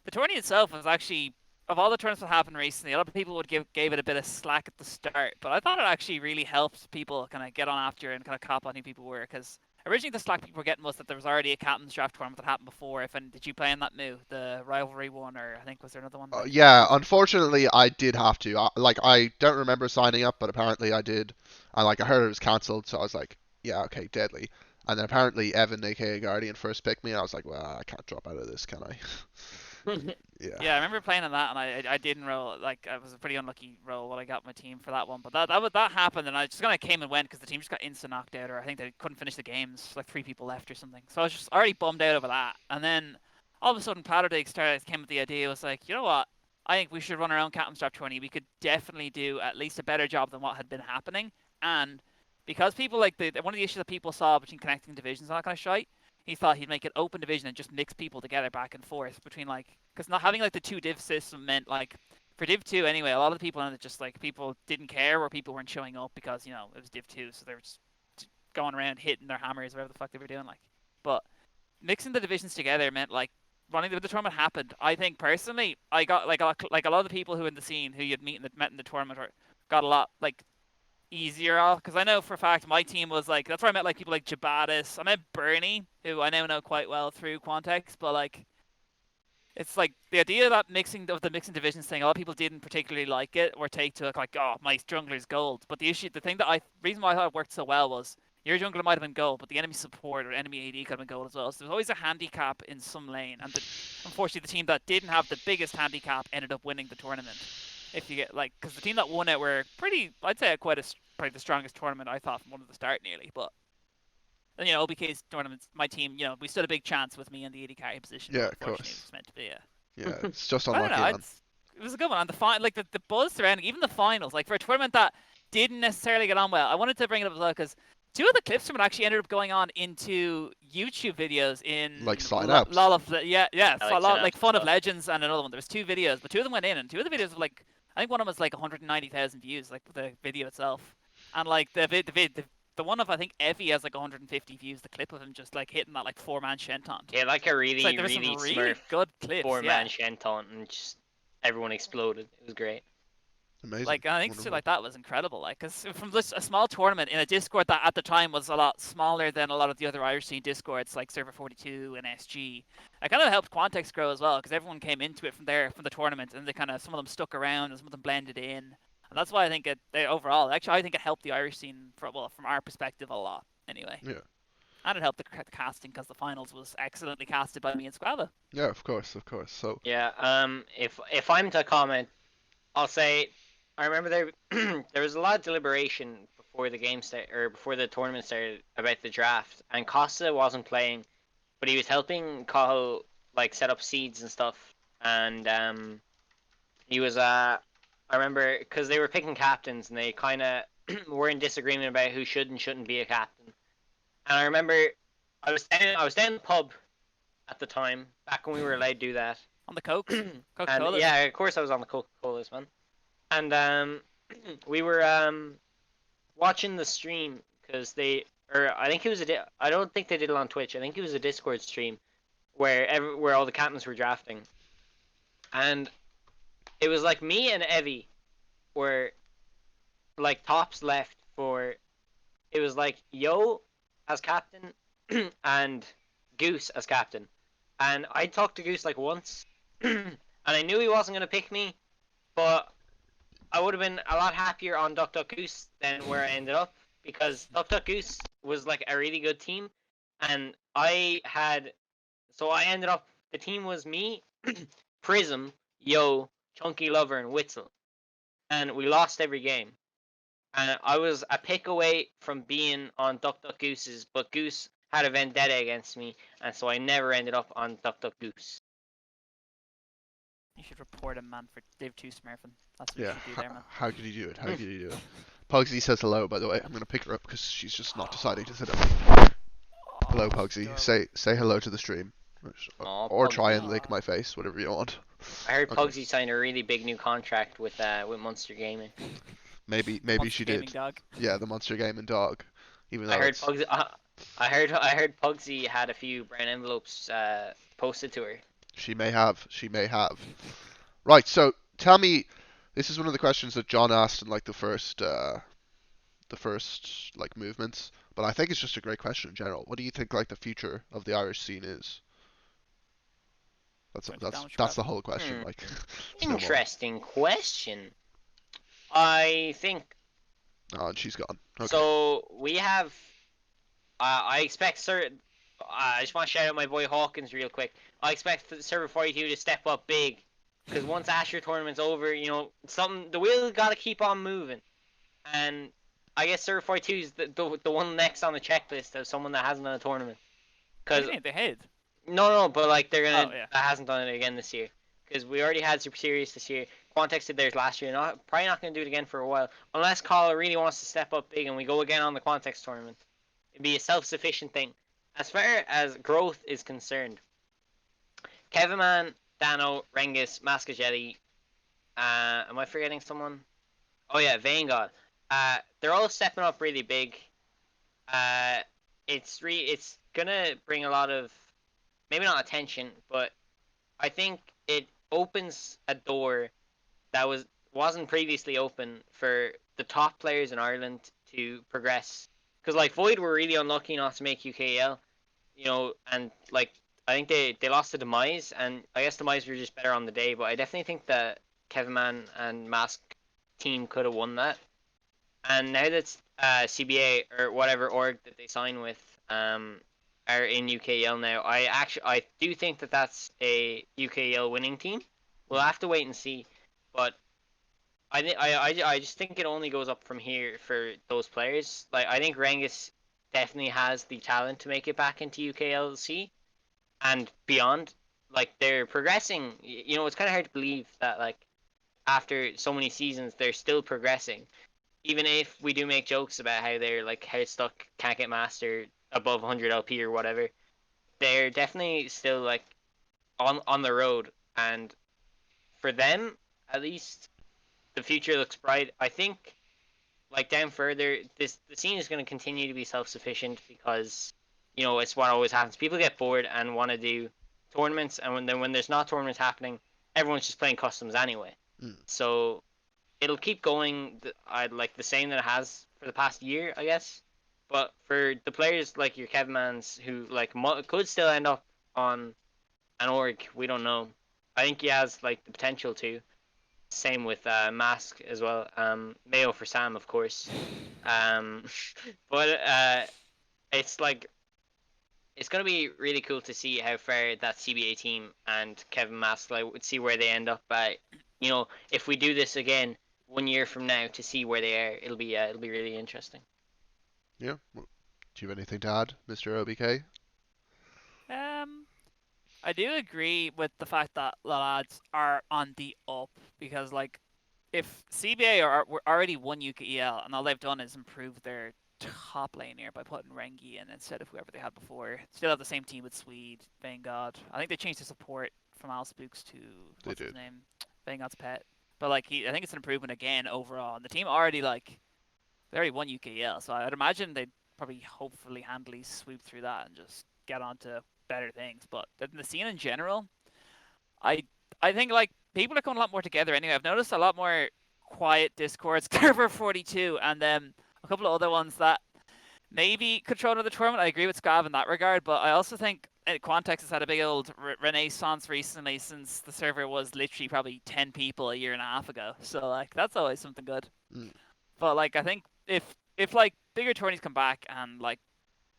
the tourney itself was actually of all the tournaments that happened recently, a lot of people would gave it a bit of slack at the start, but I thought it actually really helped people kind of get on after and kind of cop on who people were because. Originally, the slack people were getting was that there was already a captain's draft tournament that happened before. Did you play in that move, the rivalry one, or I think was there another one? Yeah, unfortunately, I did have to. I don't remember signing up, but apparently I did. I heard it was cancelled, so I was like, yeah, okay, deadly. And then apparently Evan, aka Guardian, first picked me. And I was like, well, I can't drop out of this, can I? Yeah. Yeah, I remember playing on that, and I didn't roll. Like, I was a pretty unlucky roll when I got my team for that one. But that happened, and I just kind of came and went because the team just got instant knocked out, or I think they couldn't finish the games. Like 3 people left or something. So I was just already bummed out over that. And then all of a sudden, Powderdig came with the idea. It was like, you know what? I think we should run our own Captain's Draft 20. We could definitely do at least a better job than what had been happening. And because people like one of the issues that people saw between connecting divisions and that kind of shite, he thought he'd make an open division and just mix people together back and forth between like, because not having like the 2 div system meant like for Div 2 anyway, a lot of the people in it just like people didn't care or people weren't showing up because you know it was Div 2, so they were just going around hitting their hammers or whatever the fuck they were doing like. But mixing the divisions together meant like running the tournament happened. I think personally, I got like a lot of the people who in the scene who you'd met in the tournament got a lot like easier off because I know for a fact my team was like that's where I met like people like Jabatis. I met Bernie, who I now know quite well through Quantex, but like it's like the idea of that mixing divisions thing. A lot of people didn't particularly like it or take to it like, oh, my jungler's gold. But the reason why I thought it worked so well was your jungler might have been gold, but the enemy support or enemy AD could have been gold as well. So there's always a handicap in some lane, and unfortunately the team that didn't have the biggest handicap ended up winning the tournament. If you get like, because the team that won it were I'd say probably the strongest tournament I thought from one of the start nearly. But then OBK's tournaments, my team, we stood a big chance with me in the 80 carry position. Yeah, of unfortunately, course. it was meant to be. Yeah, it's just I don't unlucky, know. man. It was a good one. And the buzz surrounding even the finals, like for a tournament that didn't necessarily get on well. I wanted to bring it up as well because 2 of the clips from it actually ended up going on into YouTube videos in Like sign-ups. like Fun of Legends and another one. There was 2 videos, but 2 of them went in, and 2 of the videos were like, I think one of them was like 190,000 views, like the video itself, and like the one of I think Evie has like 150 views. The clip of him just like hitting that like 4-man Shenton. Yeah, like a really, like, really smurf good clips. 4-man Shenton, and just everyone exploded. It was great. Amazing. Like I think shit like that was incredible. Like, cause from just a small tournament in a Discord that at the time was a lot smaller than a lot of the other Irish scene Discords, like Server 42 and SG. It kind of helped Quantex grow as well, because everyone came into it from the tournament, and some of them stuck around, and some of them blended in. And that's why I think overall, actually, I think it helped the Irish scene from our perspective a lot. Anyway. Yeah. And it helped the casting because the finals was excellently casted by me and Squavo. Yeah, of course. So. Yeah. If I'm to comment, I'll say I remember there was a lot of deliberation before the game before the tournament started about the draft, and Costa wasn't playing, but he was helping Cahill like set up seeds and stuff, and he was I remember because they were picking captains and they kind of were in disagreement about who should and shouldn't be a captain, and I remember I was down in the pub at the time back when we were allowed to do that on the Coke. And yeah, of course I was on the Coca-Colas, man. And we were watching the stream because I think it was I don't think they did it on Twitch. I think it was a Discord stream where all the captains were drafting, and it was like me and Evie were like tops left for. It was like Yo as captain and Goose as captain, and I talked to Goose like once, and I knew he wasn't gonna pick me, but I would have been a lot happier on Duck Duck Goose than where I ended up, because Duck Duck Goose was like a really good team, and I ended up, the team was me, Prism, Yo, Chunky Lover, and Witzel, and we lost every game, and I was a pick away from being on Duck Duck Goose's, but Goose had a vendetta against me, and so I never ended up on Duck Duck Goose. You should report him, man, for Div 2 smurfing. That's what you should do there, man. How could he do it? Pugsy says hello, by the way. I'm going to pick her up because she's just not deciding to sit up. Hello, Pugsy. Say hello to the stream. Or try and lick my face, whatever you want. I heard Pugsy signed a really big new contract with Monster Gaming. Maybe she did. Dog. Yeah, the Monster Gaming dog. Even though I heard Pugsy had a few brown envelopes posted to her. She may have. Right, so tell me, this is one of the questions that John asked in like the first like movements, but I think it's just a great question in general. What do you think like the future of the Irish scene is? That's the whole question. Like, interesting question. I think. Oh, and she's gone. Okay. So we have I expect I just want to shout out my boy Hawkins real quick. I expect Server 42 to step up big, because once Asher tournament's over, the wheel got to keep on moving, and I guess Server 42 is the one next on the checklist of someone that hasn't done a tournament. What do Cause you mean they hid? no, but like Oh yeah. that hasn't done it again this year. Because we already had Super Series this year. Quantex did theirs last year. Probably not going to do it again for a while. Unless Kala really wants to step up big and we go again on the Quantex tournament. It'd be a self-sufficient thing. As far as growth is concerned, Kevinman, Dano, Rengus, Mascajetti, am I forgetting someone? Oh yeah, Vanguard. They're all stepping up really big. It's gonna bring a lot of, maybe not attention, but I think it opens a door that wasn't previously open for the top players in Ireland to progress. Because like Void were really unlucky not to make UKL, and like I think they lost to Demise, and I guess Demise were just better on the day. But I definitely think that Kevin Man and Mask team could have won that. And now that CBA or whatever org that they sign with are in UKL now, I do think that that's a UKL winning team. We'll have to wait and see, but I just think it only goes up from here for those players. Like I think Rengus definitely has the talent to make it back into UKLC and beyond. Like they're progressing. It's kind of hard to believe that like after so many seasons they're still progressing. Even if we do make jokes about how they're like how stuck, can't get master above 100 LP or whatever, they're definitely still like on the road, and for them at least the future looks bright. I think like down further, the scene is going to continue to be self-sufficient because it's what always happens. People get bored and want to do tournaments, and when there's not tournaments happening, everyone's just playing customs anyway. So it'll keep going. I'd like the same that it has for the past year, I guess. But for the players like your Kevmans who like could still end up on an org, we don't know. I think he has like the potential to. Same with Mask as well. Mayo for Sam, of course. But it's like it's gonna be really cool to see how far that CBA team and Kevin Mask would see where they end up. But if we do this again 1 year from now to see where they are, it'll be really interesting. Yeah. Well, do you have anything to add, Mr. OBK? I do agree with the fact that the lads are on the up because, like, if CBA were already won UKEL and all they've done is improve their top lane here by putting Rengi in instead of whoever they had before, still have the same team with Swede, Vanguard. I think they changed the support from Alspooks to what's his name, Vanguard's pet. But like, I think it's an improvement again overall. And the team already they already won UKEL, so I'd imagine they'd probably hopefully handily sweep through that and just get on to better things. But the scene in general, I think like people are coming a lot more together anyway. I've noticed a lot more quiet discords, Server 42, and then a couple of other ones that maybe control the tournament. I agree with Squavo in that regard, but I also think Quantex has had a big old renaissance recently since the server was literally probably 10 people a year and a half ago. So like that's always something good. But like I think if like bigger tourneys come back and like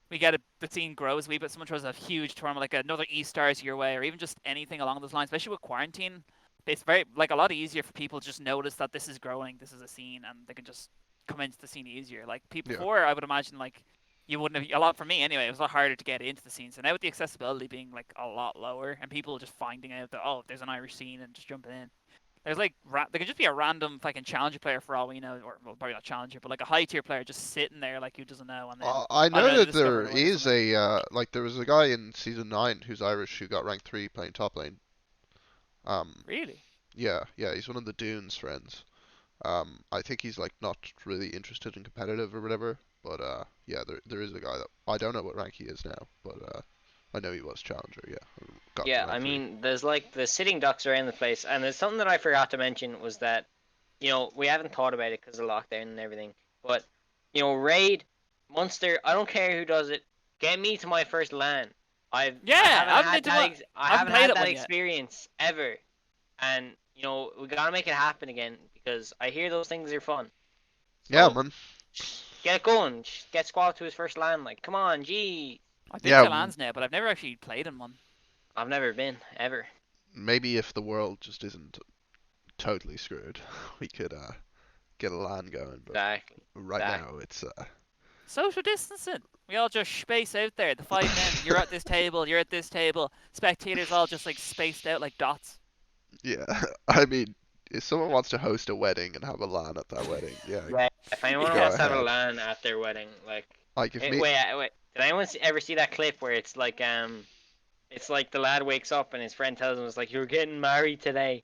we get the scene grows a wee bit, someone throws a huge tournament like another E-Stars your way, or even just anything along those lines, especially with quarantine, it's very like a lot easier for people to just notice that this is growing, this is a scene, and they can just come into the scene easier. Like before, I would imagine like you wouldn't have, a lot for me anyway, it was a lot harder to get into the scene. So now with the accessibility being like a lot lower and people just finding out that there's an Irish scene and just jumping in. There's like there could just be a random fucking challenger player for all we know, or well, probably not challenger, but like a high tier player just sitting there like who doesn't know. And then I know that there is like there was a guy in season 9 who's Irish who got ranked 3 playing top lane. Really? Yeah, he's one of the Dunes friends. I think he's like not really interested in competitive or whatever, but yeah, there is a guy that I don't know what rank he is now, but I know he was challenger. Yeah. I mean, there's like the sitting ducks around the place, and there's something that I forgot to mention was that we haven't thought about it because of lockdown and everything, but raid, Munster, I don't care who does it, get me to my first LAN. I haven't had that experience ever, and we gotta make it happen again because I hear those things are fun. So, yeah, man. get it going. Just get Squavo to his first LAN. Like, come on, gee. I've been Yeah, to LANs now, but I've never actually played in one. I've never been ever. maybe if the world just isn't totally screwed, we could get a LAN going. But Exactly. right Exactly. now, it's Social distancing. We all just space out there. The 5 men. You're at this table. You're at this table. Spectators all just like spaced out like dots. yeah. I mean, if someone wants to host a wedding and have a LAN at that wedding, yeah, Yeah. If anyone go wants to have a ahead. LAN at their wedding, like, Like if wait, me, wait. Did anyone ever see that clip where it's like it's like the lad wakes up and his friend tells him it's like you're getting married today,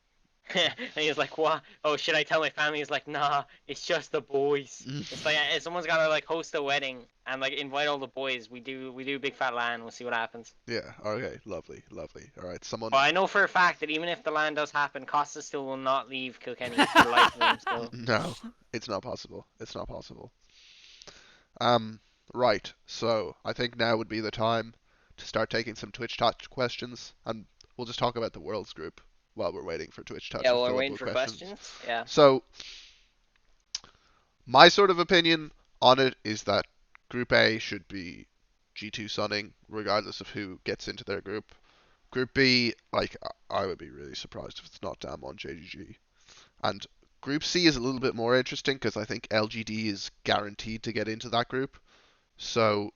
and he's like, what? Oh, should I tell my family? He's like, nah, it's just the boys. It's like if someone's gotta like host a wedding and like invite all the boys. We do a big fat LAN. We'll see what happens. yeah, okay, lovely, lovely. All right, someone. But I know for a fact that even if the LAN does happen, Costa still will not leave Kilkenny for the life of him. So No, it's not possible. It's not possible. Right. So I think now would be the time to start taking some Twitch Touch questions, and we'll just talk about the Worlds group while we're waiting for Twitch Touch yeah, to well, we're fill up waiting with for questions. Yeah. So my sort of opinion on it is that Group A should be G2 Sunning, regardless of who gets into their group. Group B, like I would be really surprised if it's not Damwon JGG. And Group C is a little bit more interesting because I think LGD is guaranteed to get into that group. So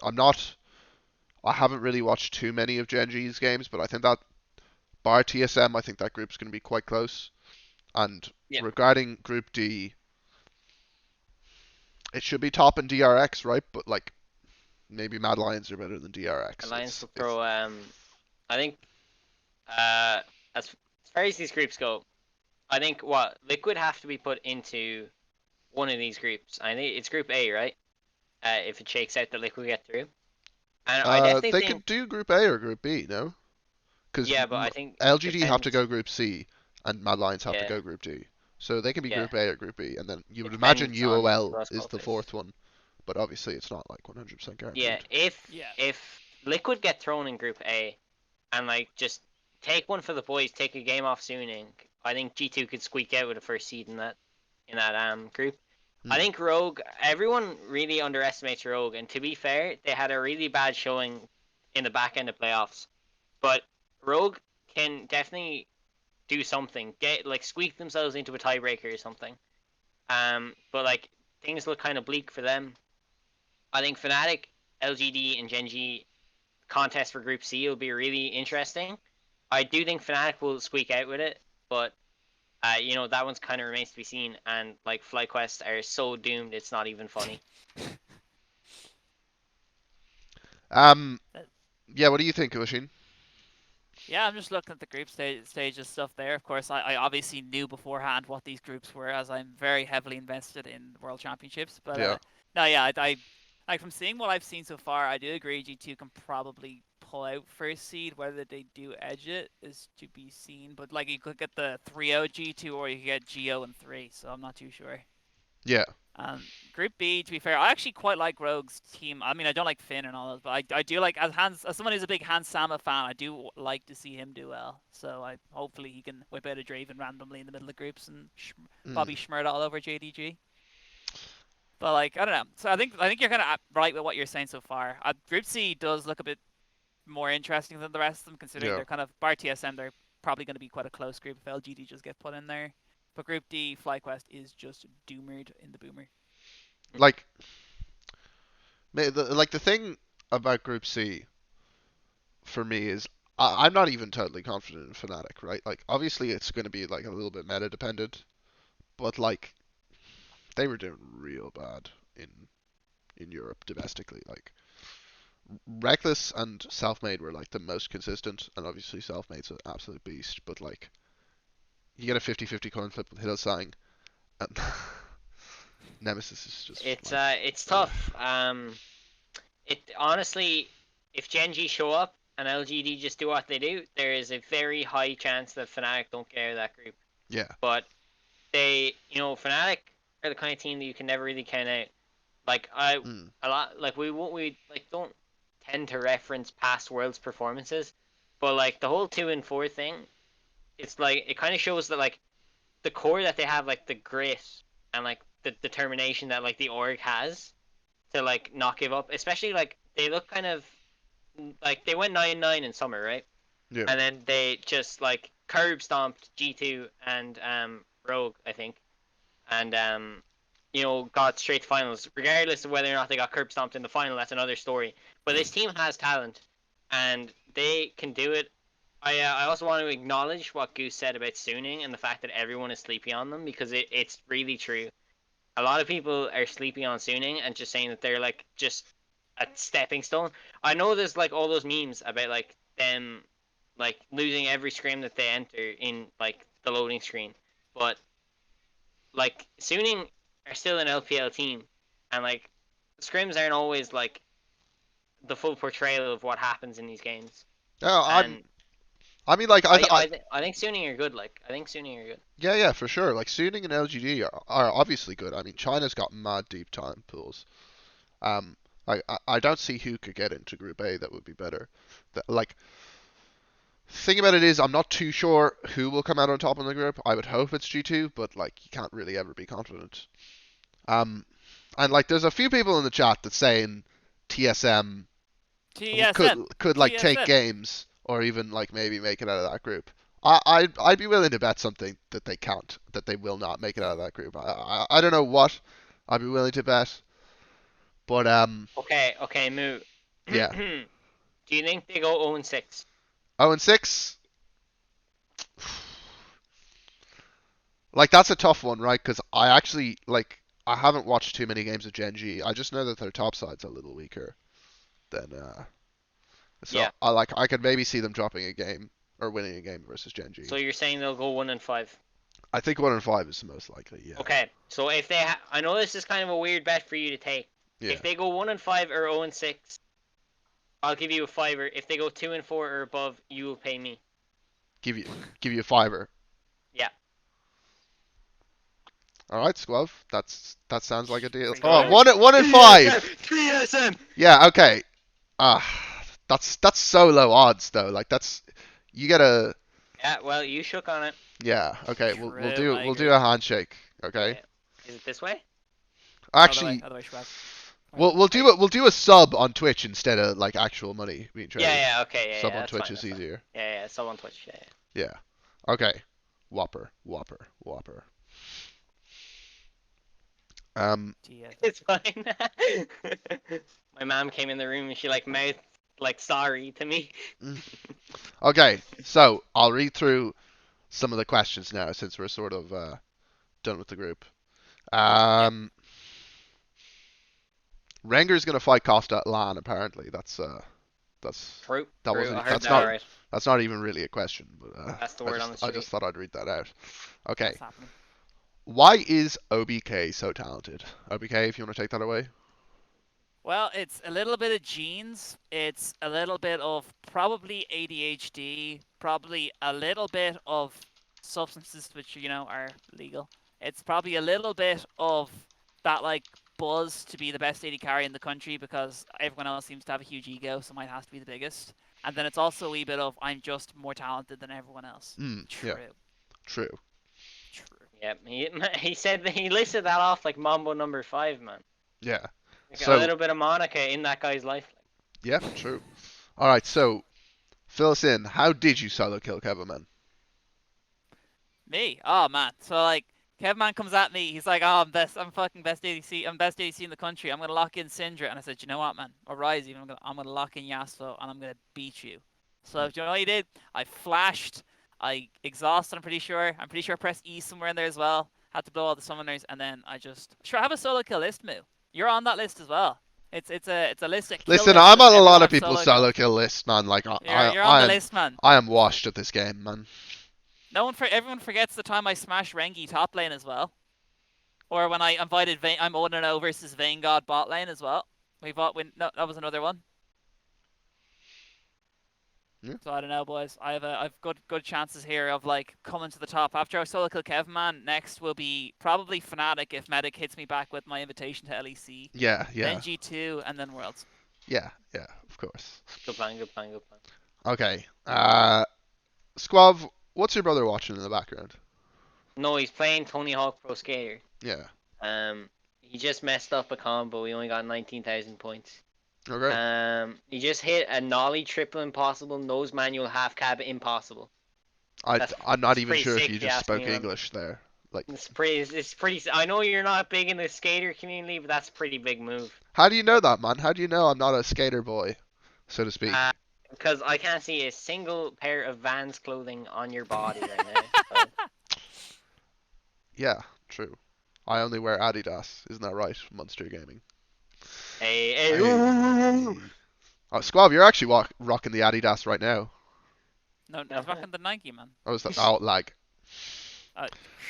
I'm not. I haven't really watched too many of Genji's games, but I think that bar TSM, I think that group's going to be quite close. And Yeah. regarding Group D, it should be top in DRX, right? But like maybe Mad Lions are better than DRX. Alliance will throw. I think. As far as these groups go, I think what Liquid have to be put into one of these groups. I think it's Group A, right? If it shakes out that Liquid get through, and I definitely They think. could do Group A or Group B, no? Because Yeah, but I think LGD have to depends. go Group C and Mad Lions have to Yeah, go Group D. So they can be yeah. Group A or Group B, and then you It would imagine depends on UOL who else is the qualifies. fourth one, but obviously it's not like 100% Yeah, guaranteed. Yeah. if Liquid get thrown in Group A, and like just take one for the boys, take a game off Suning, I think G2 could squeak out with a first seed in that group. I Hmm. think Rogue. Everyone really underestimates Rogue, and to be fair, they had a really bad showing in the back end of playoffs. But Rogue can definitely do something, get like squeak themselves into a tiebreaker or something. But like things look kind of bleak for them. I think Fnatic, LGD, and Genji contest for Group C will be really interesting. I do think Fnatic will squeak out with it, but that one's kind of remains to be seen. And like FlyQuest are so doomed, it's not even funny. Yeah, what do you think, Ushin? Yeah, I'm just looking at the group stages stuff there. Of course, I obviously knew beforehand what these groups were, as I'm very heavily invested in World Championships. But Yeah. no, yeah, I like from seeing what I've seen so far, I do agree G2 can probably pull out first seed. Whether they do edge it is to be seen. But like you could get the 3-0 G2, or you could get G0 and 3. So I'm not too sure. Yeah. Group B, to be fair, I actually quite like Rogue's team. I mean, I don't like Finn and all that, but I do like as someone who's a big Hans Sama fan, I do like to see him do well. So hopefully he can whip out a Draven randomly in the middle of groups and Bobby Schmurda all over JDG. But like I don't know. So I think you're kind of right with what you're saying so far. Group C does look a bit more interesting than the rest of them, considering Yeah. they're kind of bar TSM. They're probably going to be quite a close group if LGD just get put in there. But Group D, FlyQuest is just doomered in the boomer. Like, the thing about Group C for me is I'm not even totally confident in Fnatic, right? Like, obviously it's going to be like a little bit meta dependent, but like they were doing real bad in Europe domestically. Like, Reckless and Selfmade were like the most consistent, and obviously Selfmade's an absolute beast. But like, you get a 50-50 coin flip with Hillsang, and Nemesis is just. It's tough. It honestly, if Genji show up and LGD just do what they do, there is a very high chance that Fnatic don't get out of that group. Yeah. But Fnatic are the kind of team that you can never really count out. Like a lot, like we don't tend to reference past Worlds performances, but like the whole 2 and 4 thing, it's like it kind of shows that like the core that they have, like the grit and like the determination that like the org has to like not give up. Especially like they look kind of like they went 9-9 in summer, right? Yeah. And then they just like curb stomped G2 and Rogue, I think, and got straight to finals. Regardless of whether or not they got curb stomped in the final, that's another story. But this team has talent, and they can do it. I also want to acknowledge what Goose said about Suning and the fact that everyone is sleepy on them, because it's really true. A lot of people are sleepy on Suning and just saying that they're like just a stepping stone. I know there's like all those memes about like them like losing every scrim that they enter in like the loading screen, but like Suning are still an LPL team, and like scrims aren't always like the full portrayal of what happens in these games. No, And I mean, like, I think Suning are good. Like I think Suning are good. yeah, for sure. Like, Suning and LGD are obviously good. I mean, China's got mad deep time pools. Um, I don't see who could get into Group A that would be better. Like, thing about it is, I'm not too sure who will come out on top in the group. I would hope it's G2, but like, you can't really ever be confident. And like, there's a few people in the chat that saying TSM could like take games or even like maybe make it out of that group. I'd be willing to bet something that they can't, that they will not make it out of that group. I don't know what I'd be willing to bet, but Okay, Moo. yeah. Do you think they go 0-6? 0-6. Like, that's a tough one, right? Because I actually like, I haven't watched too many games of Gen G. I just know that their top side's a little weaker than so Yeah. I could maybe see them dropping a game or winning a game versus Gen G. So you're saying they'll go 1-5? I think 1-5 is the most likely. Yeah. Okay, so if they, I know this is kind of a weird bet for you to take. Yeah. If they go 1-5 or 0-6, I'll give you a fiver. If they go 2-4 or above, you will pay me. Give you a fiver. Yeah. All right, Squav. That sounds like a deal. Pretty Oh, good. 1-5. TSM. Yeah. Okay. That's so low odds though. Like, that's, you gotta. Yeah, well, you shook on it. Yeah. Okay. We'll True, I do agree. a handshake. Okay. Yeah. Is it this way? Actually, Other way, Schwab. we'll do a sub on Twitch instead of like actual money being traded. Yeah, okay, yeah. Sub yeah, on that's Twitch fine, is that's fine. easier. Yeah, sub on Twitch, yeah. Yeah. Okay. Whopper. TSM. It's fine. My mom came in the room and she like mouthed like sorry to me. Okay, so I'll read through some of the questions now since we're sort of done with the group. Renger's gonna fight Costa at LAN apparently. That's True. that true. wasn't- I heard that's that not- alright. that's not even really a question, but That's the word on the I just street. thought I'd read that out. Okay, What's happening? why is OBK so talented? OBK, if you want to take that away. Well, it's a little bit of genes. It's a little bit of probably ADHD. Probably a little bit of substances which are legal. It's probably a little bit of that like buzz to be the best AD carry in the country because everyone else seems to have a huge ego, so mine has to be the biggest. And then it's also a wee bit of I'm just more talented than everyone else. True. Yeah. True. Yep. He said that he listed that off like Mambo number 5, man. Yeah. Like So- a little bit of Monica in that guy's life. Yeah, true. All right, so fill us in. How did you solo kill Kevin, man? Me? Oh man. So like Kevman comes at me, he's like, oh, I'm fucking best ADC, I'm best ADC in the country, I'm gonna lock in Syndra, and I said, you know what man, or Rise even, I'm gonna lock in Yasuo, and I'm gonna beat you. So do you know what he did? I flashed, I exhausted, I'm pretty sure I pressed E somewhere in there as well, had to blow all the summoners, and then I have a solo kill list, Moo. You're on that list as well. It's a list of kill Listen, lists I'm of on a lot of everyone's people's solo kills. kill lists, man. Like, You're on the list, man. I am washed at this game, man. Everyone forgets the time I smashed Rengi top lane as well. Or when I invited I'm 0-0 versus Vanguard bot lane as well. No, that was another one. Yeah. So I don't know, boys. I've good chances here of like coming to the top. After I solo kill Kevman, next will be probably Fnatic if Medic hits me back with my invitation to LEC. Yeah. Then G2 and then Worlds. Yeah, of course. Good plan. Okay. Squav, what's your brother watching in the background? No, he's playing Tony Hawk Pro Skater. Yeah. He just messed up a combo. He only got 19,000 points. Okay. He just hit a nollie triple impossible, nose manual half cab impossible. I'm not That's even pretty sure if sick you if you just ask me, spoke man. English there. Like, It's pretty. I know you're not big in the skater community, but that's a pretty big move. how do you know that, man? How do you know I'm not a skater boy, so to speak? Because I can't see a single pair of Vans clothing on your body right now. So. Yeah, true. I only wear Adidas. Isn't that right, Monster Gaming? Hey, Hey. ooh. Oh, Squab, you're actually rocking the Adidas right now. No, No. he's rocking the Nike, man. Oh, is that? Oh, lag. Uh,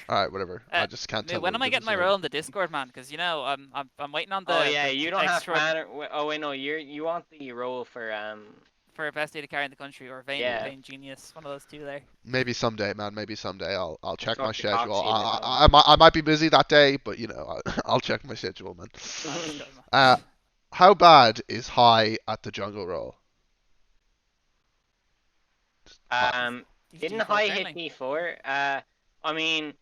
Alright, whatever. I just can't tell when the am I getting difference my between. role in the Discord, man? Because I'm waiting on Oh the yeah, you don't have extra banner. Oh wait, no, you want the role for for best data carry in the country or Yeah. Vein Genius, one of those two there. Maybe someday, man. Maybe someday. I'll check my Talk to Cox schedule. either, I might be busy that day, but you know, I'll check my schedule, man. That's good, man. How bad is high at the jungle roll? Didn't D4 high hit currently. D4? I mean,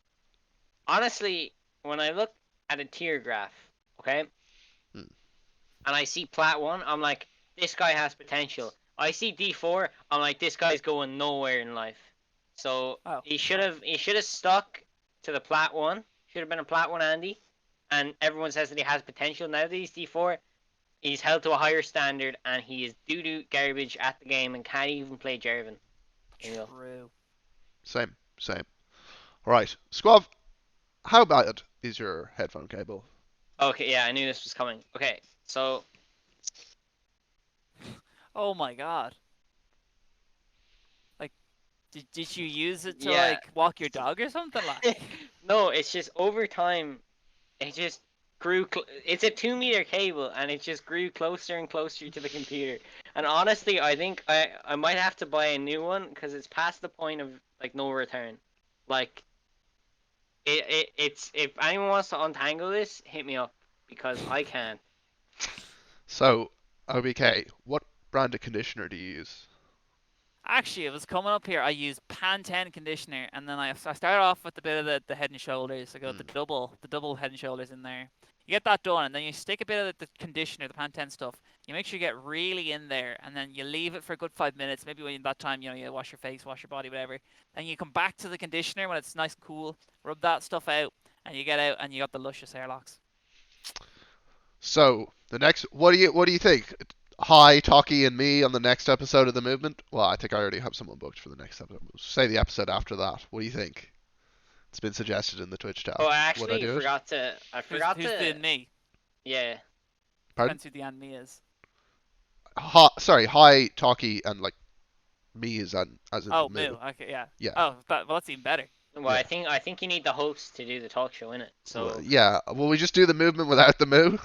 honestly, when I look at a tier graph, okay, Hmm. and I see Plat 1, I'm like, this guy has potential. I see D4, I'm like, this guy's going nowhere in life. So Oh. he should have stuck to the Plat 1. Should have been a Plat 1 Andy. And everyone says that he has potential. Now that he's D4, he's held to a higher standard, and he is doo-doo garbage at the game and can't even play Jervin. True. Same. Right, Squav, how bad is your headphone cable? Okay, yeah, I knew this was coming. Okay, so Oh my god. Like, did you use it to yeah, like walk your dog or something like? no, it's just over time, it just grew. It's a 2 meter cable, and it just grew closer and closer to the computer. And honestly, I think I might have to buy a new one because it's past the point of like no return. Like it's if anyone wants to untangle this, hit me up because I can't. So, OBK, what brand of conditioner do you use? Actually, it was coming up here. I used Pantene conditioner, and then I started off with a bit of the Head and Shoulders. I got the double Head and Shoulders in there. You get that done, and then you stick a bit of the conditioner, the Pantene stuff. You make sure you get really in there, and then you leave it for a good 5 minutes. Maybe when that time, you wash your face, wash your body, whatever. Then you come back to the conditioner when it's nice and cool. Rub that stuff out, and you get out, and you got the luscious hair locks. So, the next, what do you think? Hi, Talkie, and me on the next episode of the Movement. Well, I think I already have someone booked for the next episode. Say the episode after that. What do you think? It's been suggested in the Twitch chat. Oh, I Would I actually do it? forgot to. Who's the me? Yeah. Pardon? Depends who the and me is. Sorry, hi, Talkie, and like me is as in Oh, Moo. Moo. Okay, yeah. Yeah. Oh, well, that's even better. Well, Yeah. I think you need the host to do the talk show in it. So Well, yeah. Will we just do the Movement without the Moo?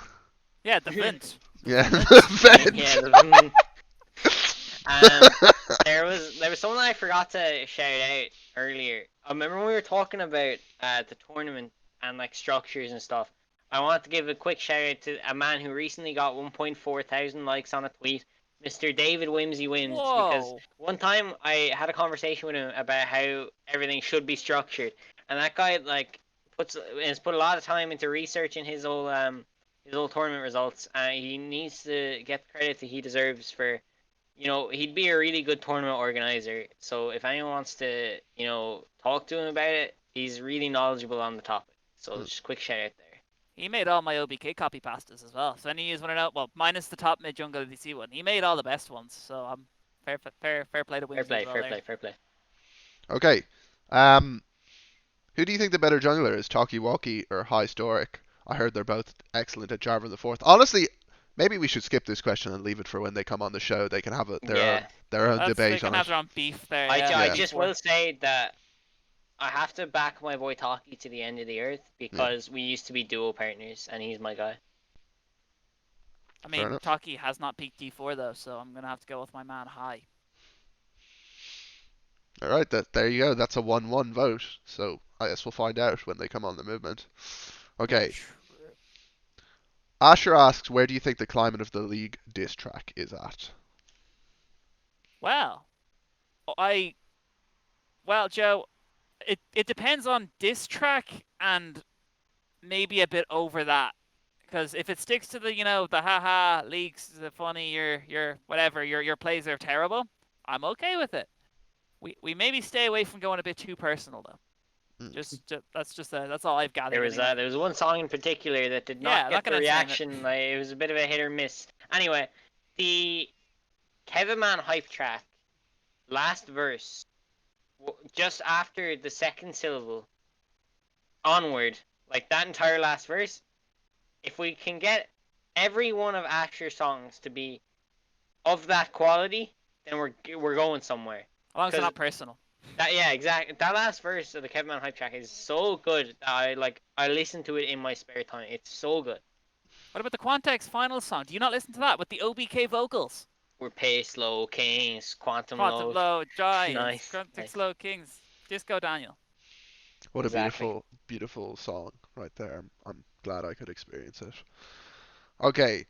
Yeah, the vent. Yeah, the vent. yeah. There was something I forgot to shout out earlier. I remember when we were talking about the tournament and like structures and stuff. I wanted to give a quick shout out to a man who recently got 1.4 thousand likes on a tweet, Mr. David Whimsy Wims. Whoa. Because one time I had a conversation with him about how everything should be structured, and that guy like has put a lot of time into researching his old tournament results. He needs to get the credit that he deserves for. He'd be a really good tournament organizer. So if anyone wants to, talk to him about it, he's really knowledgeable on the topic. So just a quick shout out there. He made all my OBK copy pastas as well. So any of you want to know, well, minus the top mid jungle DC one, he made all the best ones. So fair play to Wims. Fair play. Okay. Who do you think the better jungler is, Talkie Walkie or High Storic? I heard they're both excellent at Jarvan the Fourth. Honestly, maybe we should skip this question and leave it for when they come on the show. They can have their own debate they can on have it. their own beef there. I just will say that I have to back my boy Talkie to the end of the earth because we used to be duo partners and he's my guy. I mean, Talkie has not peaked D4 though, so I'm gonna have to go with my man High. All right, there you go. That's a 1-1 vote. So I guess we'll find out when they come on the Movement. Okay. Asher asks, where do you think the climate of the league diss track is at? Well, Joe, it depends on diss track and maybe a bit over that. Because if it sticks to the, the haha leaks, the funny, your whatever, your plays are terrible, I'm okay with it. We maybe stay away from going a bit too personal though. Mm. That's all I've gathered. Anyway. There was one song in particular that did not I'm get not the gonna name it. reaction. Like, it was a bit of a hit or miss. Anyway, the Kevin Man hype track, last verse, just after the second syllable, onward, like that entire last verse, if we can get every one of Asher's songs to be of that quality, then we're going somewhere. As long as they're 'Cause not personal. yeah, exactly. That last verse of the Kevin Man hype track is so good that I listen to it in my spare time. It's so good. What about the Quantex final song? Do you not listen to that with the OBK vocals? We're Quantexlow Kings, Quantex Giants, Nice. Quantexlow Kings, Disco Daniel. What a Exactly. beautiful song right there. I'm glad I could experience it. Okay,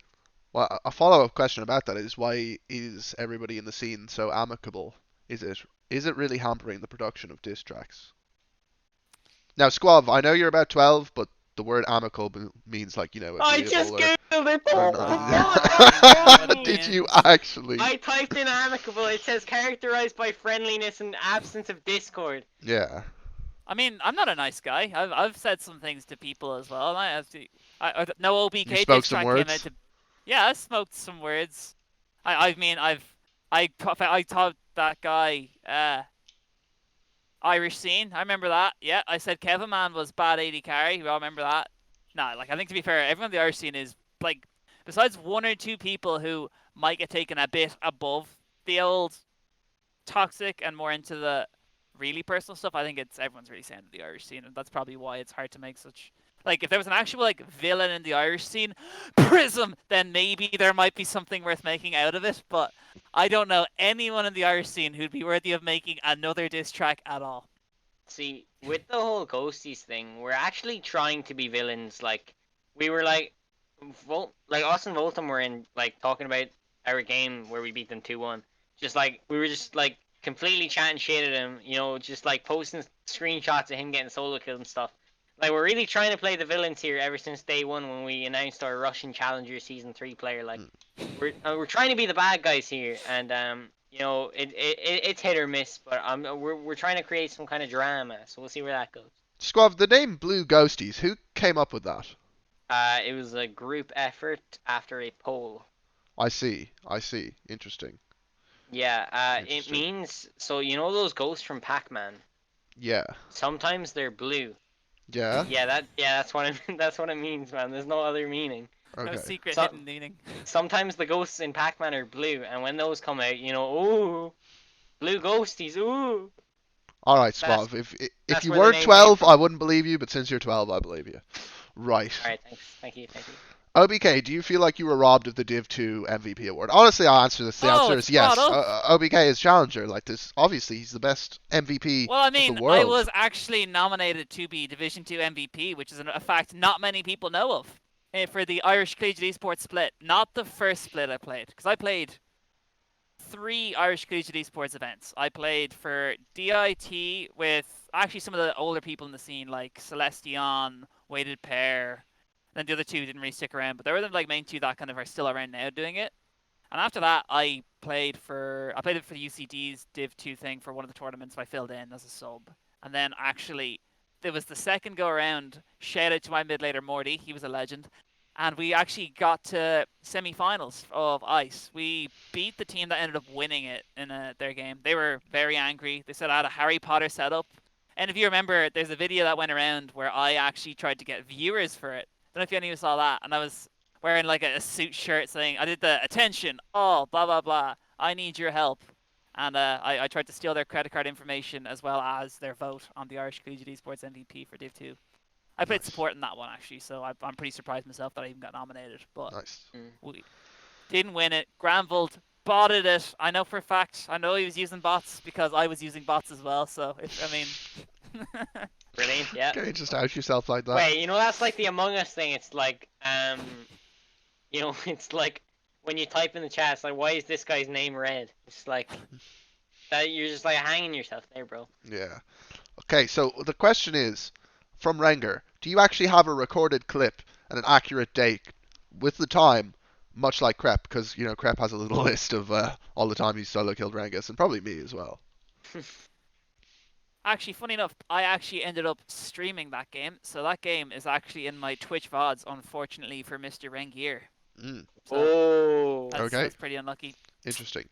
well, a follow-up question about that is why is everybody in the scene so amicable? Is it really hampering the production of diss tracks? Now, Squav, I know you're about 12, but the word amicable means like, I agreeable just or googled it. or Oh, not. Did you actually? I typed in amicable. It says characterized by friendliness and absence of discord. Yeah. I mean, I'm not a nice guy. I've said some things to people as well. And I have to. No OBK You spoke diss some track came out words? to. Yeah, I smoked some words. I mean, I taught that guy Irish scene. I remember that. Yeah, I said Kevin Man was bad 80 carry. We all remember that. Nah, like I think to be fair, everyone in the Irish scene is like, besides one or two people who might get taken a bit above the old toxic and more into the really personal stuff. I think everyone's really saying the Irish scene, and that's probably why it's hard to make such. Like, if there was an actual like villain in the Irish scene, Prism, then maybe there might be something worth making out of it. But I don't know anyone in the Irish scene who'd be worthy of making another diss track at all. See, with the whole ghosties thing, we're actually trying to be villains. Like, we were like, us and Voltum were in like talking about our game where we beat them 2-1. Just like we were just like completely chatting shit at him, just like posting screenshots of him getting solo kills and stuff. Like, we're really trying to play the villains here ever since day one when we announced our Russian Challenger Season 3 player. Like, we're trying to be the bad guys here, and it's hit or miss, but we're trying to create some kind of drama, so we'll see where that goes. Squav, the name Blue Ghosties, who came up with that? It was a group effort after a poll. I see. Interesting. Yeah, it Interesting. means, so those ghosts from Pac-Man? Yeah. Sometimes they're blue. Yeah? That's what that's what it means, man. There's no other meaning. Okay. No secret hidden meaning. Sometimes the ghosts in Pac-Man are blue, and when those come out, ooh, blue ghosties, ooh. Alright, Squav, if you where the weren't name 12, came from. I wouldn't believe you, but since you're 12, I believe you. Right. Alright, thanks. Thank you. OBK, do you feel like you were robbed of the Div 2 MVP award? Honestly, I'll answer this. The answer is yes. OBK is challenger. Like this, obviously, he's the best MVP Well, I mean, of the world. I was actually nominated to be Division 2 MVP, which is a fact not many people know of. For the Irish Collegiate Esports split, not the first split I played, because I played 3 Irish Collegiate Esports events. I played for DIT with actually some of the older people in the scene, like Celestion, Weighted Pair. Then the other 2 didn't really stick around, but they were the main 2 that kind of are still around now doing it. And after that, I played it for the UCD's Div 2 thing for one of the tournaments. I filled in as a sub. And then actually, there was the second go around. Shout out to my mid laner Morty, he was a legend. And we actually got to semi-finals of Ice. We beat the team that ended up winning it in their game. They were very angry. They said I had a Harry Potter setup. And if you remember, there's a video that went around where I actually tried to get viewers for it. Don't know if any of you saw that. And I was wearing like a suit shirt saying, I did the attention, all, blah, blah, blah. I need your help. And I tried to steal their credit card information as well as their vote on the Irish Collegiate Esports MVP for Div 2. I played support in that one, actually, so I'm pretty surprised myself that I even got nominated. But we didn't win it. Granvold botted it. I know for a fact. I know he was using bots because I was using bots as well, so, Brilliant, yeah. Okay, just out yourself like that. Wait, that's like the Among Us thing. It's like, it's like when you type in the chat, it's like, why is this guy's name red? It's like that you're just like hanging yourself there, bro. Yeah. Okay, so the question is, from Renger, do you actually have a recorded clip and an accurate date with the time, much like Crep? Because, you know, Crep has a little list of all the time he solo killed Rengus, and probably me as well. Actually, funny enough, I actually ended up streaming that game, so that game is actually in my Twitch VODs, unfortunately for Mr. Rengier. Mm. So Oh. Okay. that's pretty unlucky. Interesting.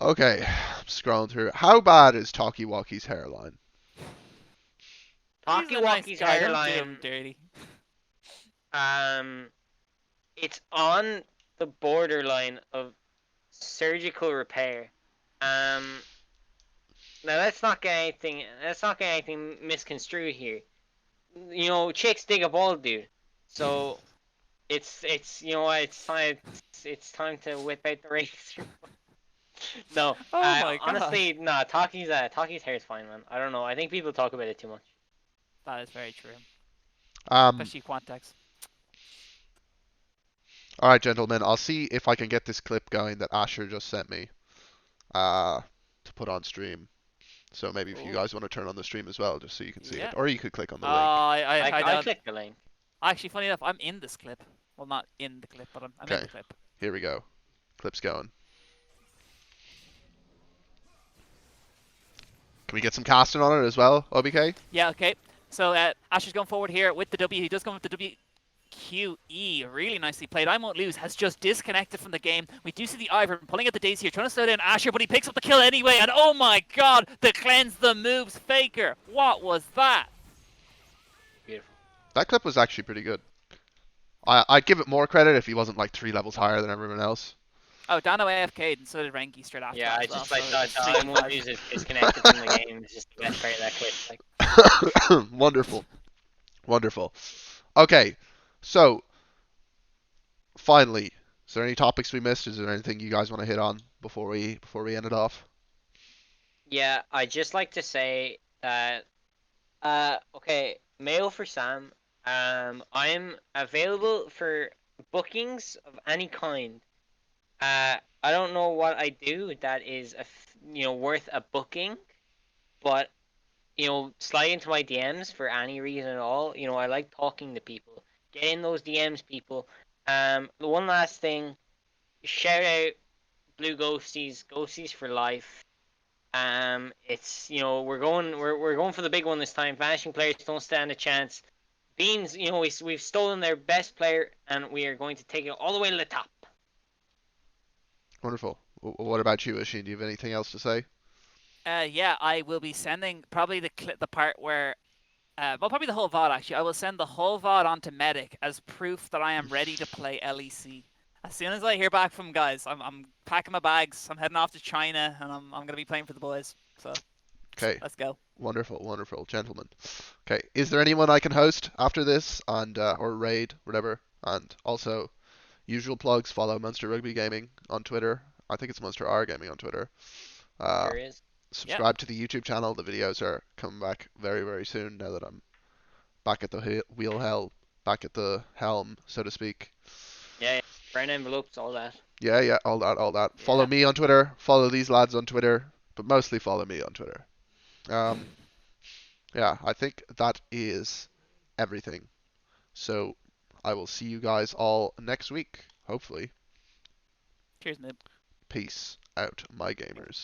Okay, I'm scrolling through. How bad is Talkie-Walkie's hairline? He's a nice Talkie-Walkie's guy, don't do hairline, him dirty. it's on the borderline of surgical repair. Now let's not get anything misconstrued here. You know, chicks dig a bald dude, so it's you know it's time to whip out the razor. No, Oh my god. honestly, no. Talkie's hair is fine, man. I don't know. I think people talk about it too much. That is very true. Um, Especially Quantex. all right, gentlemen. I'll see if I can get this clip going that Asher just sent me to put on stream. So maybe if you Ooh. guys want to turn on the stream as well, just so you can see Yeah. it, or you could click on the link. I I don't. clicked the link. Actually, funny enough, I'm in this clip. Well, not in the clip, but I'm in Okay. the clip. Here we go. Clip's going. Can we get some casting on it as well, OBK? Yeah, okay. So Asher's going forward here with the W. He does come with the WQE. Really nicely played. I Won't Lose has just disconnected from the game. We do see the Ivern pulling at the days here, trying to slow down Asher, but he picks up the kill anyway. And oh my god, the cleanse the moves faker. What was that? Beautiful. That clip was actually pretty good. I'd give it more credit if he wasn't like 3 levels higher than everyone else. Oh, Dano AFK'd and so did Renki straight after. Yeah, that I as well, just like so thought it's I three Won't five. Lose is disconnected from the game. It's just the best part of that clip. Like, Wonderful. Wonderful. Okay, so finally, is there any topics we missed? Is there anything you guys want to hit on before we end it off? yeah, I just like to say that. Okay, mail for Sam. I'm available for bookings of any kind. I don't know what I do that is worth a booking, but slide into my DMs for any reason at all. I like talking to people. Get in those DMs, people. The one last thing, shout out Blue Ghosties for life. It's we're going for the big one this time. Vanishing players don't stand a chance. Beans, we've stolen their best player, and we are going to take it all the way to the top. Wonderful. What about you, Ishin? Do you have anything else to say? Yeah, I will be sending probably the part where, well, probably the whole VOD actually. I will send the whole VOD onto Medic as proof that I am ready to play LEC. As soon as I hear back from guys, I'm packing my bags. I'm heading off to China, and I'm gonna be playing for the boys. So, Okay. let's go. Wonderful, gentlemen. Okay, is there anyone I can host after this, and or raid, whatever? And also, usual plugs. Follow Monster Rugby Gaming on Twitter. I think it's Monster R Gaming on Twitter. There is. Subscribe to the YouTube channel. The videos are coming back very, very soon now that I'm back at the back at the helm, so to speak. Yeah, brown envelopes, all that. Yeah, all that. Follow Yeah. me on Twitter. Follow these lads on Twitter, but mostly follow me on Twitter. Yeah, I think that is everything. So I will see you guys all next week, hopefully. Cheers, Noob. Peace out, my gamers.